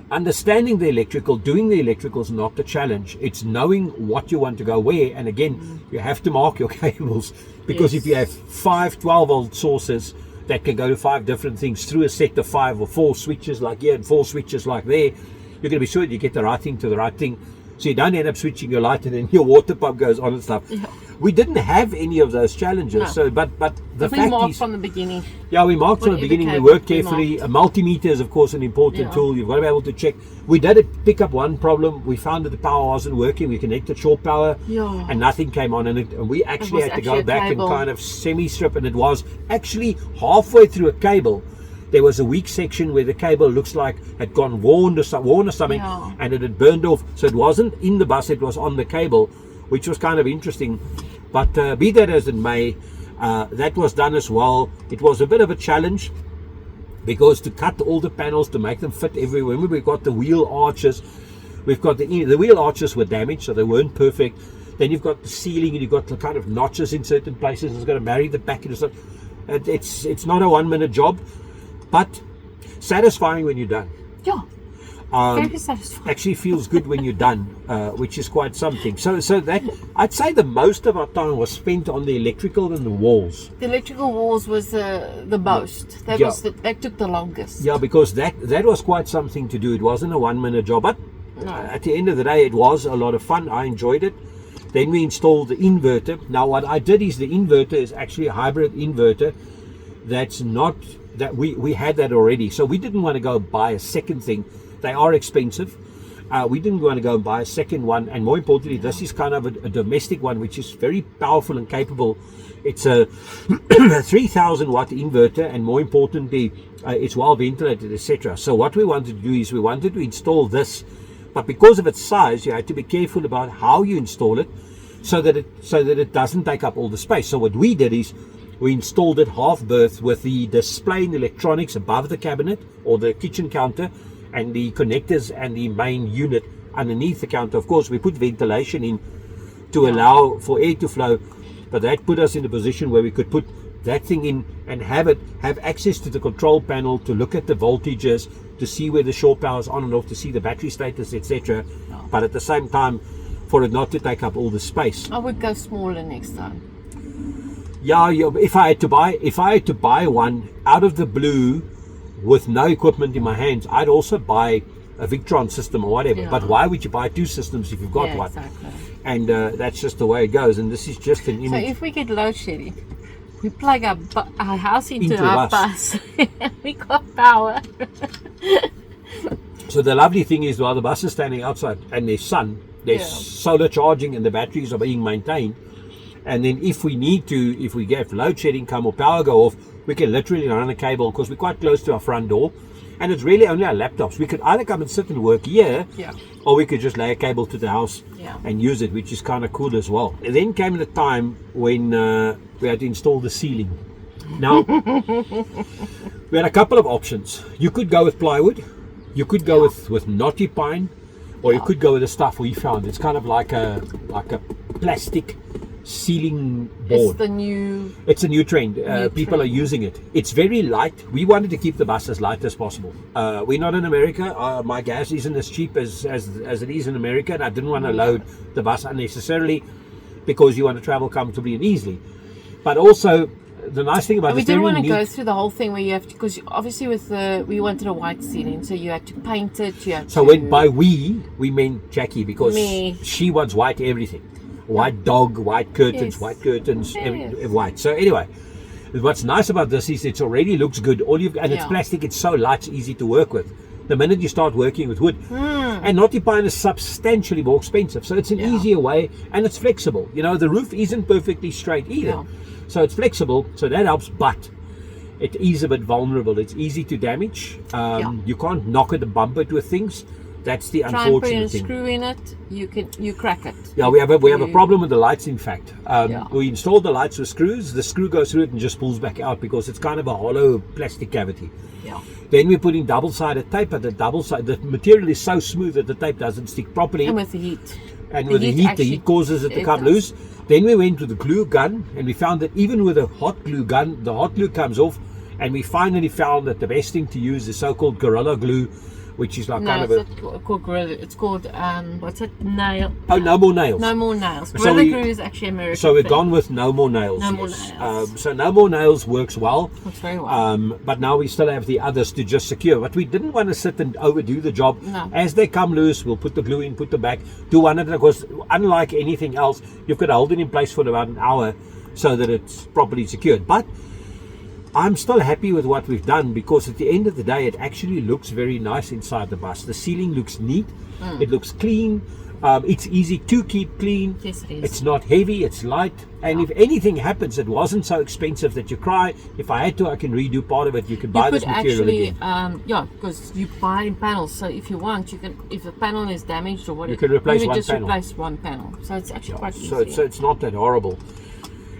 Understanding the electrical, doing the electrical is not the challenge. It's knowing what you want to go where. And again, you have to mark your cables, because if you have 5 12 volt sources that can go to 5 different things through a set of 5 or 4 switches like here and 4 switches like there, you're going to be sure that you get the right thing to the right thing. so you don't end up switching your light and then your water pump goes on and stuff. Yeah. We didn't have any of those challenges. No. So, but the We fact marked is, from the beginning. yeah, we marked from the Whatever beginning. We came, worked we carefully. marked. A multimeter is, of course, an important Yeah. tool. You've got to be able to check. We did pick up one problem. We found that the power wasn't working. We connected short power, Yeah. and nothing came on. And we actually was had to go actually a back cable. and kind of semi-strip. And it was actually halfway through a cable. There was a weak section where the cable looks like had gone worn or something, Yeah. and it had burned off. So it wasn't in the bus; it was on the cable, which was kind of interesting. But be that as it may, that was done as well. It was a bit of a challenge because to cut all the panels to make them fit everywhere. Remember, we've got the wheel arches. We've got the wheel arches were damaged, so they weren't perfect. Then you've got the ceiling, and you've got the kind of notches in certain places. It's got to marry the back into stuff. It's not a 1 minute job, but satisfying when you're done. Yeah. Very satisfying. Actually feels good when you're done, which is quite something. So that I'd say the most of our time was spent on the electrical and the walls. The electrical walls was the most. That Yeah. was that took the longest. Yeah, because that was quite something to do. It wasn't a 1 minute job, but No. at the end of the day, it was a lot of fun. I enjoyed it. Then we installed the inverter. Now, what I did is the inverter is actually a hybrid inverter. That's not that we had that already, so we didn't want to go buy a second thing. They are expensive. We didn't want to go and buy a second one, and more importantly, this is kind of a domestic one, which is very powerful and capable. It's a 3,000 watt inverter, and more importantly, it's well ventilated, etc. So what we wanted to do is we wanted to install this, but because of its size, you had to be careful about how you install it, so that it doesn't take up all the space. So what we did is we installed it half berth with the display and electronics above the cabinet or the kitchen counter, and the connectors and the main unit underneath the counter. Of course, we put ventilation in to allow for air to flow, but that put us in a position where we could put that thing in and have access to the control panel to look at the voltages, to see where the shore power is on and off, to see the battery status, etc. But at the same time, for it not to take up all the space. I would go smaller next time. Yeah, if I had to buy one out of the blue with no equipment in my hands, I'd also buy a Victron system or whatever. Yeah. But why would you buy two systems if you've got one? Exactly. And that's just the way it goes. And this is just an So image. if we get load shedding, we plug our house into Into our a bus. We got power. So the lovely thing is, while the bus is standing outside and there's sun, there's solar charging and the batteries are being maintained. And then if we get load shedding come or power go off, we can literally run a cable, because we're quite close to our front door. And it's really only our laptops. We could either come and sit and work here, or we could just lay a cable to the house and use it, which is kind of cool as well. And then came the time when we had to install the ceiling. Now, we had a couple of options. You could go with plywood, you could go with knotty pine, or you could go with the stuff we found. It's kind of like a plastic ceiling board. It's a new trend. People are using it. It's very light. We wanted to keep the bus as light as possible. We're not in America. My gas isn't as cheap as it is in America, and I didn't want to load the bus unnecessarily, because you want to travel comfortably and easily. But also, the nice thing about we this, didn't want to go through the whole thing where you have to, because obviously we wanted a white ceiling, so you had to paint it. When by we meant Jackie, because she wants white everything. White dog, white curtains, white. So anyway, what's nice about this is it already looks good. It's plastic. It's so light, it's easy to work with. The minute you start working with wood, and knotty pine is substantially more expensive, so it's an easier way, and it's flexible. The roof isn't perfectly straight either, so it's flexible. So that helps, but it is a bit vulnerable. It's easy to damage. You can't knock it and bump it with things. That's the unfortunate thing. Try and put a screw in it, you crack it. Yeah, we have a problem with the lights, in fact. We installed the lights with screws. The screw goes through it and just pulls back out, because it's kind of a hollow plastic cavity. Yeah. Then we put in double-sided tape, but the material is so smooth that the tape doesn't stick properly. And with the heat. The heat causes it to come loose. Then we went to the glue gun, and we found that even with a hot glue gun, the hot glue comes off. And we finally found that the best thing to use is so-called Gorilla Glue, which is like No, kind of it's not called Gorilla. It's called what's it? Nail. No More Nails. No More Nails. So Gorilla we- Glue is actually American. So we've thing. gone with No More Nails. No More yes. Nails. So No More Nails works well. Works very well. But now we still have the others to just secure. But we didn't want to sit and overdo the job. No. As they come loose, we'll put the glue in, put them back, do one of them. Because unlike anything else, you've got to hold it in place for about an hour so that it's properly secured. But I'm still happy with what we've done, because at the end of the day, it actually looks very nice inside the bus. The ceiling looks neat. It looks clean. It's easy to keep clean. Yes, it is. It's not heavy. It's light. And if anything happens, it wasn't so expensive that you cry. If I had to, I can redo part of it. You can buy this material actually, again. because you buy it in panels. So if you want, you can. If the panel is damaged or whatever, You can replace you one just panel. replace one panel. So it's actually quite easy. So it's not that horrible.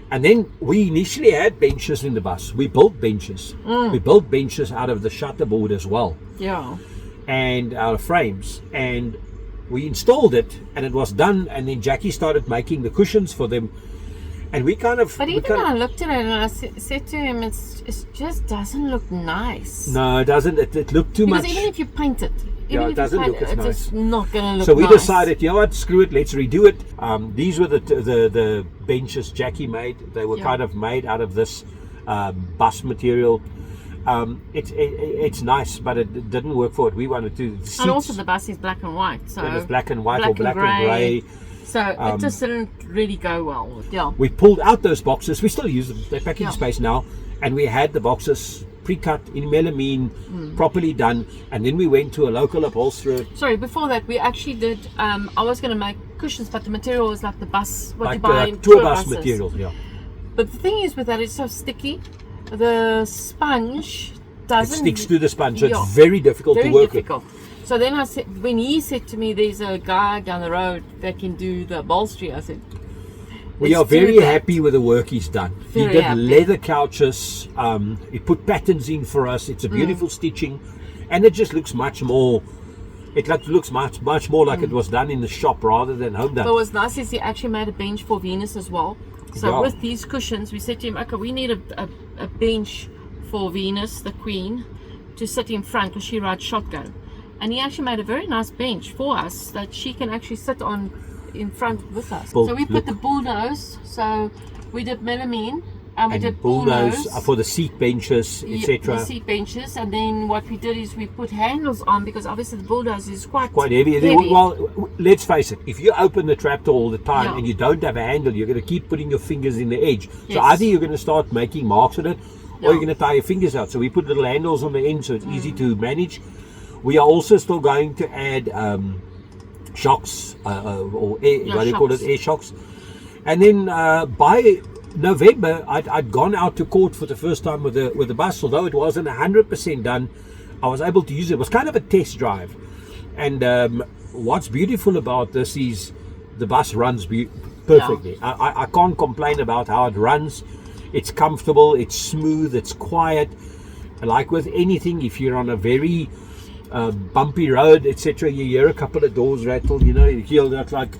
And then we initially had benches in the bus. We built benches. We built benches out of the shutterboard as well, yeah. and out of frames. And we installed it, and it was done. And then Jackie started making the cushions for them. And we kind of. But even when I looked at it and I said to him, it just doesn't look nice. No, it doesn't. It looked too Because much. even if you paint it, Yeah, it doesn't look as it's nice. just not going to look So we nice. decided, you know what, screw it, let's redo it. These were the benches Jackie made. They were Yeah. kind of made out of this bus material. It's nice, but it didn't work for what we wanted to. The seats, And also the bus is black and white. So it was black and white black or black and grey. So it just didn't really go well. Yeah. We pulled out those boxes. We still use them. They're back in Yeah. space now. And we had the boxes pre-cut in melamine, properly done. And then we went to a local upholsterer. Sorry, before that, we actually did. I was going to make cushions, but the material was like the bus, what you Like buy the in tour bus buses. material, yeah. But the thing is with that, it's so sticky. The sponge It doesn't. sticks to the sponge, so Yeah. it's very difficult Very to work difficult. So then I said, when he said to me, "There's a guy down the road that can do the upholstery," I said, with. We "Let's are do very that." happy with the work he's done. He Very did happy. leather couches. He put patterns in for us. It's a beautiful stitching, and it just looks much more. It looks much more like it was done in the shop rather than home done. But what's nice is he actually made a bench for Venus as well. So Yeah. with these cushions, we said to him, "Okay, we need a bench for Venus, the Queen, to sit in front because she rides shotgun." And he actually made a very nice bench for us that she can actually sit on in front with us. Bull- So we put the bullnose. So we did melamine and we did bullnose bullnose. for the seat benches, Yeah, etc. the seat benches, and then what we did is we put handles on because obviously the bulldozer is quite Heavy. Well, let's face it. If you open the trapdoor all the time Yeah. and you don't have a handle, you're going to keep putting your fingers in the edge. So Yes. either you're going to start making marks on it, or Yeah. you're going to tie your fingers out. So we put little handles on the end, so it's easy to manage. We are also still going to add shocks or air, Yeah, what do you call it, shocks. air shocks. And then by November, I'd gone out to court for the first time with the bus. Although it wasn't 100% done, I was able to use it. It was kind of a test drive. And what's beautiful about this is the bus runs perfectly. I can't complain about how it runs. It's comfortable, it's smooth, it's quiet. Like with anything, if you're on a very bumpy road, etc., you hear a couple of doors rattle, you hear that like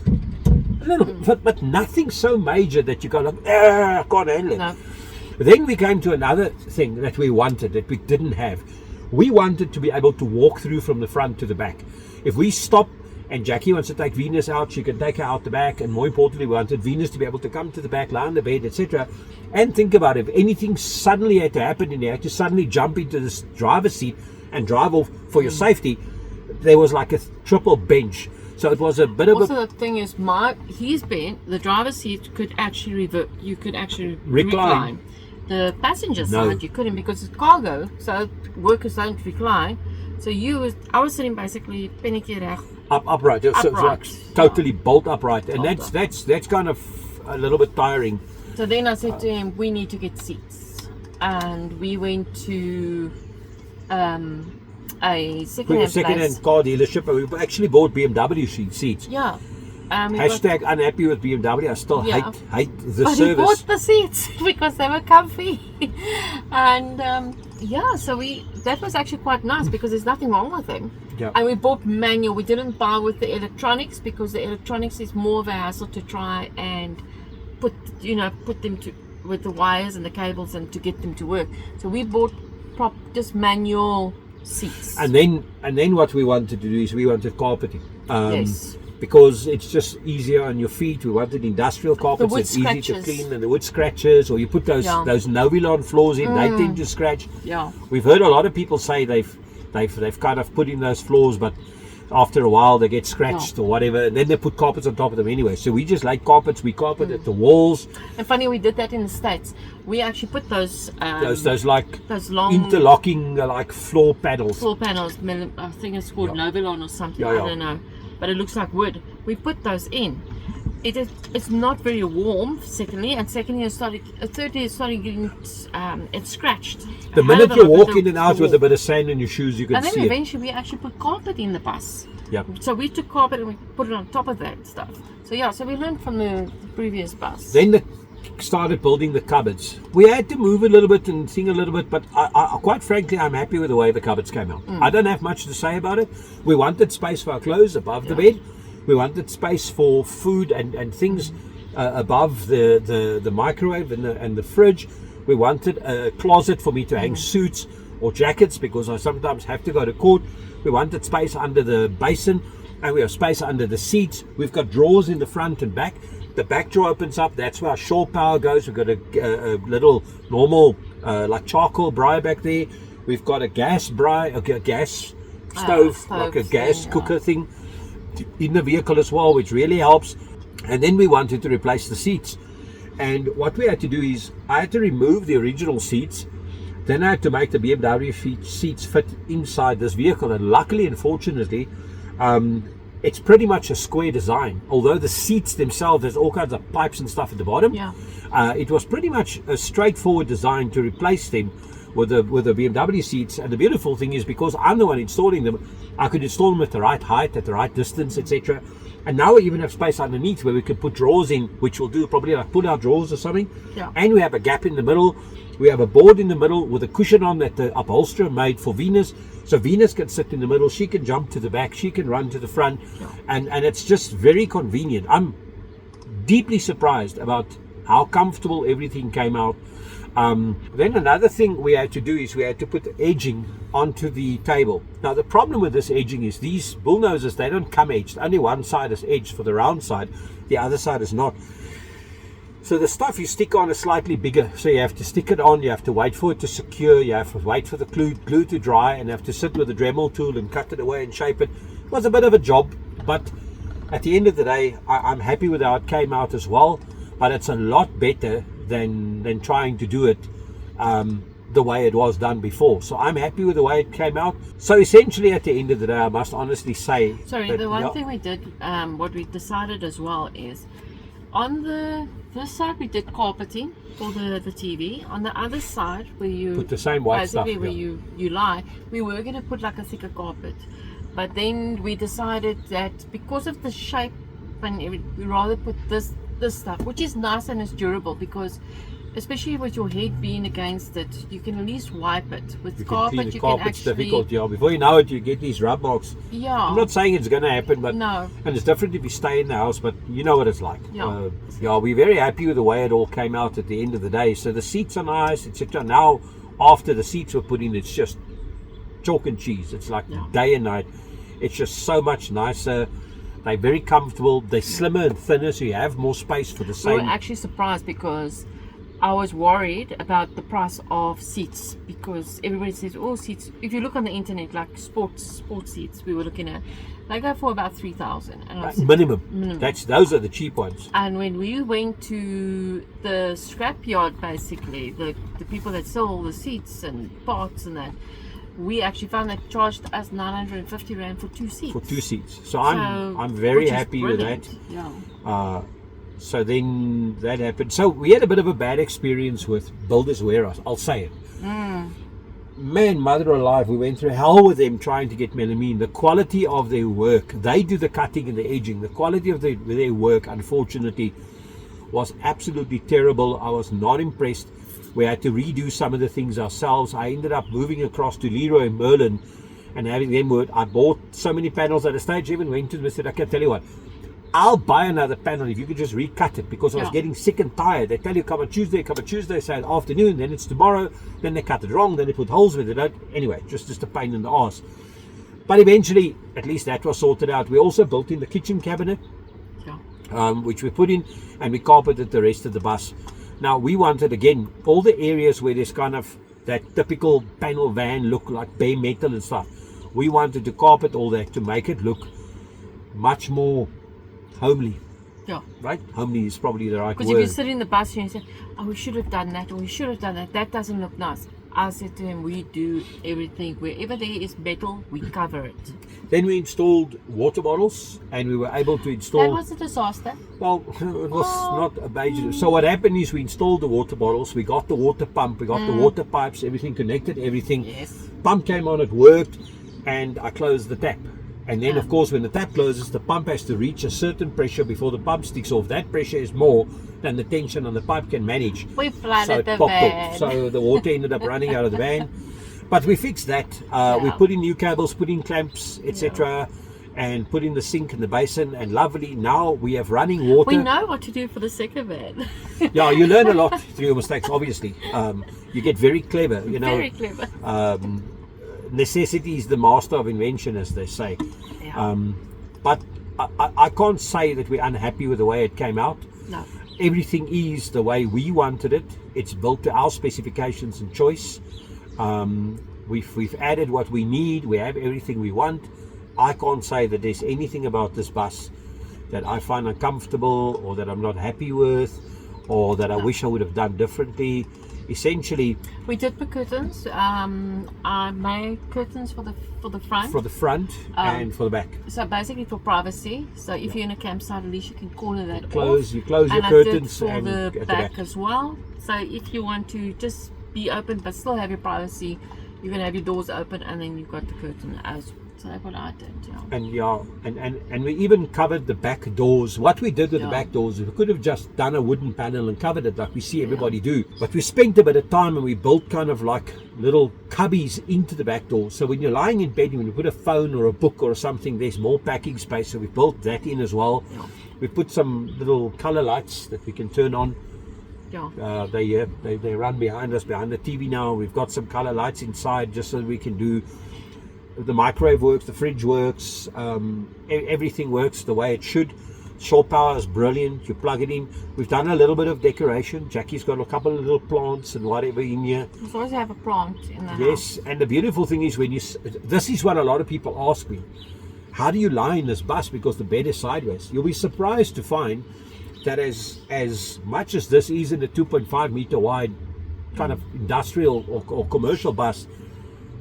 a little bit, but nothing so major that you go like, I can't handle it. No. Then we came to another thing that we wanted that we didn't have. We wanted to be able to walk through from the front to the back. If we stop and Jackie wants to take Venus out, she can take her out the back. And more importantly, we wanted Venus to be able to come to the back, lie on the bed, etc. And think about it, if anything suddenly had to happen and you had to suddenly jump into this driver's seat and drive off for your safety, there was like a triple bench. So it was a bit of Also, the thing is, his bed, the driver's seat could actually revert. You could actually Recline. The passenger No. side you couldn't because it's cargo, so workers don't recline. So I was sitting basically pennekie reg. upright. So it's like Upright, totally bolt upright. And Bolt that's kind of a little bit tiring. So then I said to him, we need to get seats, and we went to a second-hand place. Second-hand car dealership, and we actually bought BMW seats. Yeah. We Hashtag unhappy with BMW. I still Yeah. hate the But he service. bought the seats because they were comfy. And so that was actually quite nice because there's nothing wrong with them. Yeah. And we bought manual. We didn't buy with the electronics because the electronics is more of a hassle to try and put them to with the wires and the cables and to get them to work. So we bought just manual seats. And then what we wanted to do is we wanted carpeting. Yes. Because it's just easier on your feet. We wanted industrial carpets wood that's easy to scratches. clean, and the wood scratches, or you put those Novilon floors in, they tend to scratch. Yeah. We've heard a lot of people say they've kind of put in those floors, but after a while they get scratched or whatever, and then they put carpets on top of them anyway. So we just like carpets. We carpeted the walls. And funny, we did that in the States. We actually put those Those long interlocking like floor panels. floor panels. I think it's called Novilon or something. Yeah, I yeah. don't know, but it looks like wood. We put those in. It's not very warm. Secondly, and thirdly, it started getting it's scratched. The minute you walk in and out with a bit of sand in your shoes, you can And then see it. eventually we actually put carpet in the bus. Yeah. So we took carpet and we put it on top of that stuff. So we learned from the previous bus. Then they started building the cupboards. We had to move a little bit and sing a little bit, but I quite frankly, I'm happy with the way the cupboards came out. I don't have much to say about it. We wanted space for our clothes above the bed. We wanted space for food and things above the microwave and the fridge. We wanted a closet for me to hang suits or jackets, because I sometimes have to go to court. We wanted space under the basin, and we have space under the seats. We've got drawers in the front and back. The back drawer opens up. That's where our shore power goes. We've got a little normal like charcoal braai back there. We've got a gas braai, a gas stove, like a gas cooker thing in the vehicle as well, which really helps. And then we wanted to replace the seats, and what we had to do is I had to remove the original seats. Then I had to make the BMW seats fit inside this vehicle, and luckily and fortunately it's pretty much a square design, although the seats themselves, there's all kinds of pipes and stuff at the bottom. It was pretty much a straightforward design to replace them with the BMW seats. And the beautiful thing is, because I'm the one installing them, I could install them at the right height, at the right distance, etc. And now we even have space underneath where we could put drawers in, which we'll do probably like pull-out drawers or something. And we have a gap in the middle. We have a board in the middle with a cushion on that the upholsterer made for Venus. So Venus can sit in the middle, she can jump to the back, she can run to the front, and it's just very convenient. I'm deeply surprised about how comfortable everything came out. Then another thing we had to do is we had to put the edging onto the table. Now the problem with this edging is these bullnoses, they don't come edged. Only one side is edged for the round side, the other side is not. So the stuff you stick on is slightly bigger, so you have to stick it on, you have to wait for it to secure, you have to wait for the glue to dry, and you have to sit with a Dremel tool and cut it away and shape it. It was a bit of a job, but at the end of the day, I'm happy with how it came out as well. But it's a lot better than trying to do it the way it was done before. So I'm happy with the way it came out. So essentially at the end of the day, I must honestly say... Sorry, the one thing we did, what we decided as well is, on this side we did carpeting for the TV. On the other side, where you put the same white stuff, where you lie, we were going to put like a thicker carpet. But then we decided that because of the shape and everything, we rather put this stuff, which is nice and it's durable, because especially with your head being against it, you can at least wipe it. With carpet, you can actually... difficult, before you know it, you get these rub marks. I'm not saying it's going to happen, but and it's different if you stay in the house, but you know what it's like. We're very happy with the way it all came out at the end of the day. So the seats are nice, etc. Now, after the seats were put in, it's just chalk and cheese. It's like day and night. It's just so much nicer. They're very comfortable. They're slimmer and thinner, so you have more space for the same. We were actually surprised, because I was worried about the price of seats, because everybody says, oh, seats. If you look on the internet, like sports seats, we were looking at, they go for about 3,000. Minimum. Those are the cheap ones. And when we went to the scrapyard, basically, the people that sell all the seats and parts and that, we actually found that charged us 950 Rand for 2 seats. For 2 seats. So I'm very happy with that. So then that happened. So we had a bit of a bad experience with Builders Warehouse, I'll say it. Man, mother alive, we went through hell with them trying to get melamine. The quality of their work, they do the cutting and the edging. The quality of their work, unfortunately, was absolutely terrible. I was not impressed. We had to redo some of the things ourselves. I ended up moving across to Leroy Merlin and having them work. I bought so many panels at a stage, even went to them and said, okay, tell you what, I'll buy another panel if you could just recut it, because I was Yeah. getting sick and tired. They tell you come on Tuesday, say afternoon, then it's tomorrow, then they cut it wrong, then they put holes with it. Anyway, just a pain in the arse. But eventually, at least that was sorted out. We also built in the kitchen cabinet, Yeah. which we put in, and we carpeted the rest of the bus. Now, we wanted, again, all the areas where there's kind of that typical panel van look, like bare metal and stuff. We wanted to carpet all that to make it look much more homely. Yeah. Right? Homely is probably the right Because if you word. sit in the bus and you say, oh, we should have done that, or we should have done that, that doesn't look nice. I said to him, we do everything. Wherever there is metal, we cover it. Then we installed water bottles, and we were able to That install. was a disaster. Well, it was not a major. So what happened is we installed the water bottles, we got the water pump, we got the water pipes, everything connected, everything. Yes. Pump came on, it worked, and I closed the tap. And then, of course, when the tap closes, the pump has to reach a certain pressure before the pump sticks off. That pressure is more than the tension on the pipe can manage. We So flooded it the popped van. off. So the water ended up running out of the van. But we fixed that. We Yeah. put in new cables, put in clamps, etc., and put in the sink and the basin. And lovely, now we have running water. We know what to do for the second van. Yeah, you learn a lot through your mistakes, obviously. You get very clever, you know. Very clever. Necessity is the master of invention, as they say. Yeah. But I can't say that we're unhappy with the way it came out. No. Everything is the way we wanted it. It's built to our specifications and choice. We've added what we need. We have everything we want. I can't say that there's anything about this bus that I find uncomfortable, or that I'm not happy with, or that I wish I would have done differently. Essentially, We did put curtains. I made curtains for the front. for the front and for the back. So basically for privacy. So if you're in a campsite, at least you can corner that Close off. you close your And curtains I did and for at the the back back. as well. So if you want to just be open but still have your privacy, you can have your doors open, and then you've got the curtain as. So that's what I did. Yeah. And we even covered the back doors. What we did with the Yeah. back doors, we could have just done a wooden panel and covered it like we see everybody do. But we spent a bit of time, and we built kind of like little cubbies into the back door. So when you're lying in bed, when you put a phone or a book or something, there's more packing space. So we built that in as well. Yeah. We put some little color lights that we can turn on. Yeah. They run behind us, behind the TV now. We've got some color lights inside, just so we can do. The microwave works, the fridge works, everything works the way it should. Shore power is brilliant. You plug it in. We've done a little bit of decoration. Jackie's got a couple of little plants and whatever in here. You always have a plant in the house. Yes, and the beautiful thing is this is what a lot of people ask me. How do you lie in this bus, because the bed is sideways? You'll be surprised to find that as much as this isn't a 2.5 meter wide kind of industrial or commercial bus,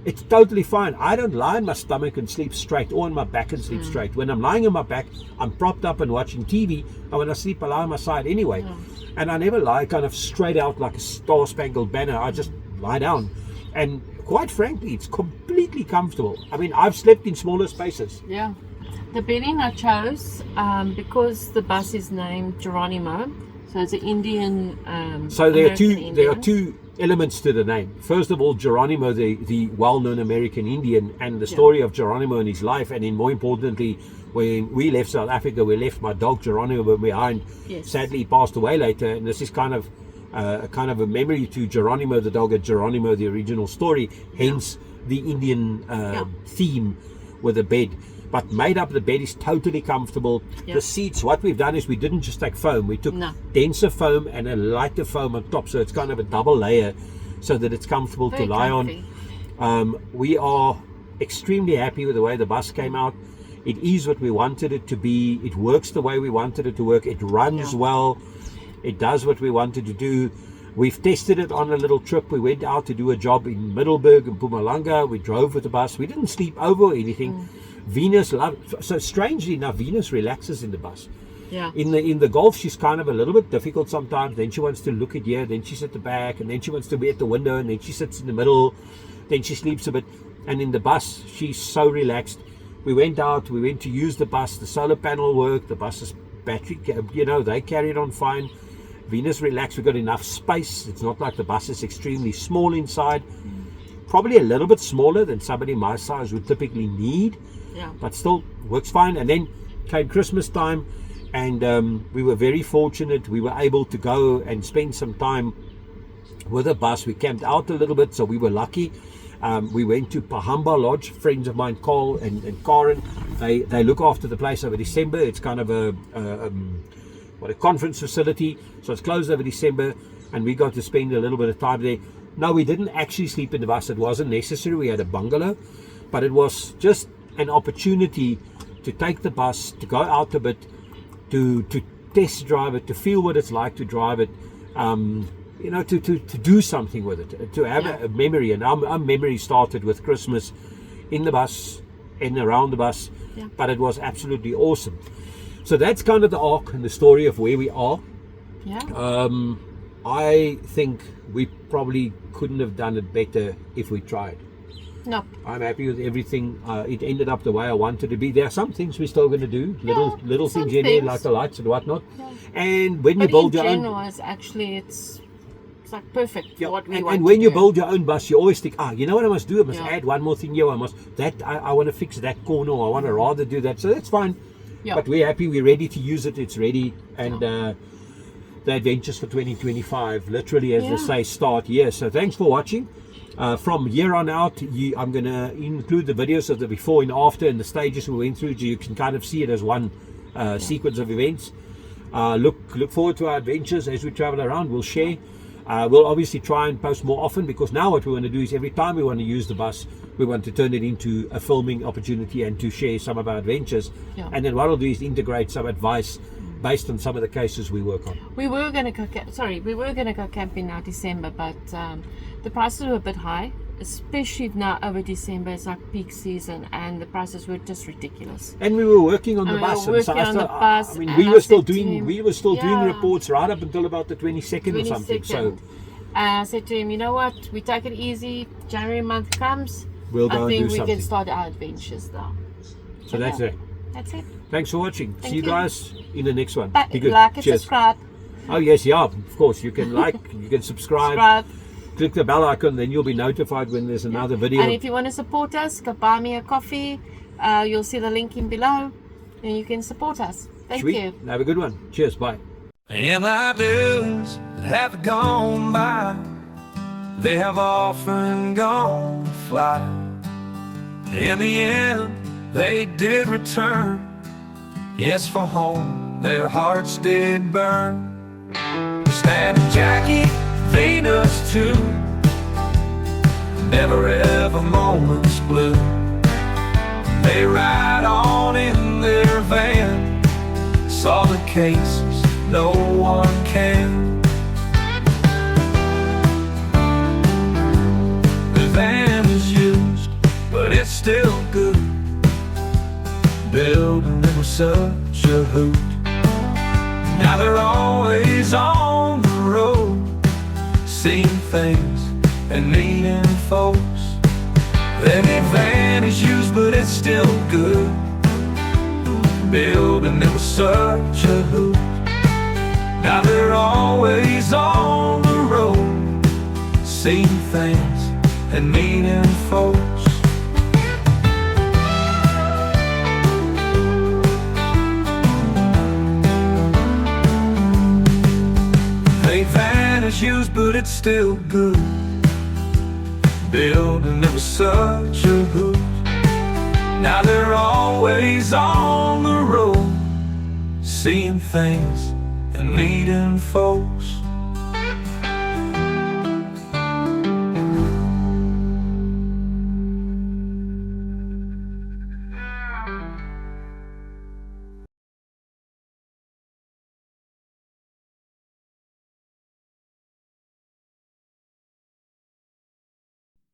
it's totally fine. I don't lie on my stomach and sleep straight, or on my back and sleep straight. When I'm lying on my back, I'm propped up and watching TV, and when I sleep, I lie on my side anyway. And I never lie kind of straight out like a star-spangled banner. I just lie down. And quite frankly, it's completely comfortable. I mean, I've slept in smaller spaces. Yeah. The bedding I chose because the bus is named Geronimo, so it's an Indian. So there are American two Indian. elements to the name. First of all, Geronimo, the well-known American Indian, and the story of Geronimo and his life, and then more importantly, when we left South Africa, we left my dog Geronimo behind. Yes. Sadly, he passed away later, and this is kind of a memory to Geronimo the dog, and Geronimo the original story. Hence the Indian theme with the bed. But made up, the bed is totally comfortable. The seats, what we've done is we didn't just take foam. We took denser foam and a lighter foam on top. So it's kind of a double layer so that it's comfortable Very to lie comfy. on. We are extremely happy with the way the bus came out. It is what we wanted it to be. It works the way we wanted it to work. It runs well. It does what we wanted to do. We've tested it on a little trip. We went out to do a job in Middelburg and Mpumalanga. We drove with the bus. We didn't sleep over or anything. Venus so strangely enough, Venus relaxes in the bus. Yeah. In the Golf, she's kind of a little bit difficult sometimes. Then she wants to look at here, then she's at the back, and then she wants to be at the window, and then she sits in the middle, then she sleeps a bit. And in the bus, she's so relaxed. We went out, we went to use the bus. The solar panel worked, the bus's battery, they carried on fine. Venus relaxed. We've got enough space. It's not like the bus is extremely small inside. Probably a little bit smaller than somebody my size would typically need. Yeah. But still works fine. And then came Christmas time, And we were very fortunate. We were able to go and spend some time with a bus. We camped out a little bit, so we were lucky. We went to Pahamba Lodge. Friends of mine, Carl and Karen, they look after the place over December. It's kind of a conference facility, so it's closed over December, and we got to spend a little bit of time there. No, we didn't actually sleep in the bus. It wasn't necessary. We had a bungalow, but it was just an opportunity to take the bus, to go out a bit, to test drive it, to feel what it's like to drive it, to do something with it, to have a memory. And our memory started with Christmas in the bus and around the bus, but it was absolutely awesome. So that's kind of the arc and the story of where we are. I think we probably couldn't have done it better if we tried. No. I'm happy with everything. It ended up the way I wanted to be. There are some things we're still going to do, little things in there, like the lights and whatnot. And when you build your own, it's like perfect for what we want. And when to you do. build your own bus, you always think, you know what I must do? I must add one more thing here. I want to fix that corner. Or I want to rather do that. So that's fine. But we're happy. We're ready to use it. It's ready. And the adventures for 2025, literally, as they say, start here. So thanks for watching. From here on out, I'm going to include the videos of the before and after and the stages we went through, so you can kind of see it as one sequence of events. Look forward to our adventures as we travel around. We'll share. We'll obviously try and post more often, because now what we want to do is every time we want to use the bus, we want to turn it into a filming opportunity and to share some of our adventures. And then what I'll do is integrate some advice based on some of the cases we work on. We were going to go camping now December, but the prices were a bit high, especially now over December. It's like peak season, and the prices were just ridiculous. And we were working on the bus. We were still doing reports right up until about the 22nd or something. So I said to him, you know what? We take it easy. January month comes. We'll go I think and do we something. can start our adventures now. So that's it. That's it. Thanks for watching. See you guys in the next one. But Be good. like and Cheers. subscribe. Oh yes, of course. You can like, you can subscribe. Click the bell icon, then you'll be notified when there's another video. And if you want to support us, go buy me a coffee. You'll see the link in below, and you can support us. Thank you. Have a good one. Cheers. Bye. And my days that have gone by, they have often gone fly. In the end, they did return. Yes, for home, their hearts did burn. Stan and Jackie, Venus too, never ever moments blue. They ride on in their van, solid cases, no one can. The van is used, but it's still good. Building them was such a hoot. Now they're always on the road, seeing things and meeting folks. Their van is used, but it's still good. Building them was such a hoot. Now they're always on the road, seeing things and meeting folks. Van is used, but it's still good. Building them was such a hoot. Now they're always on the road, seeing things and meeting folks.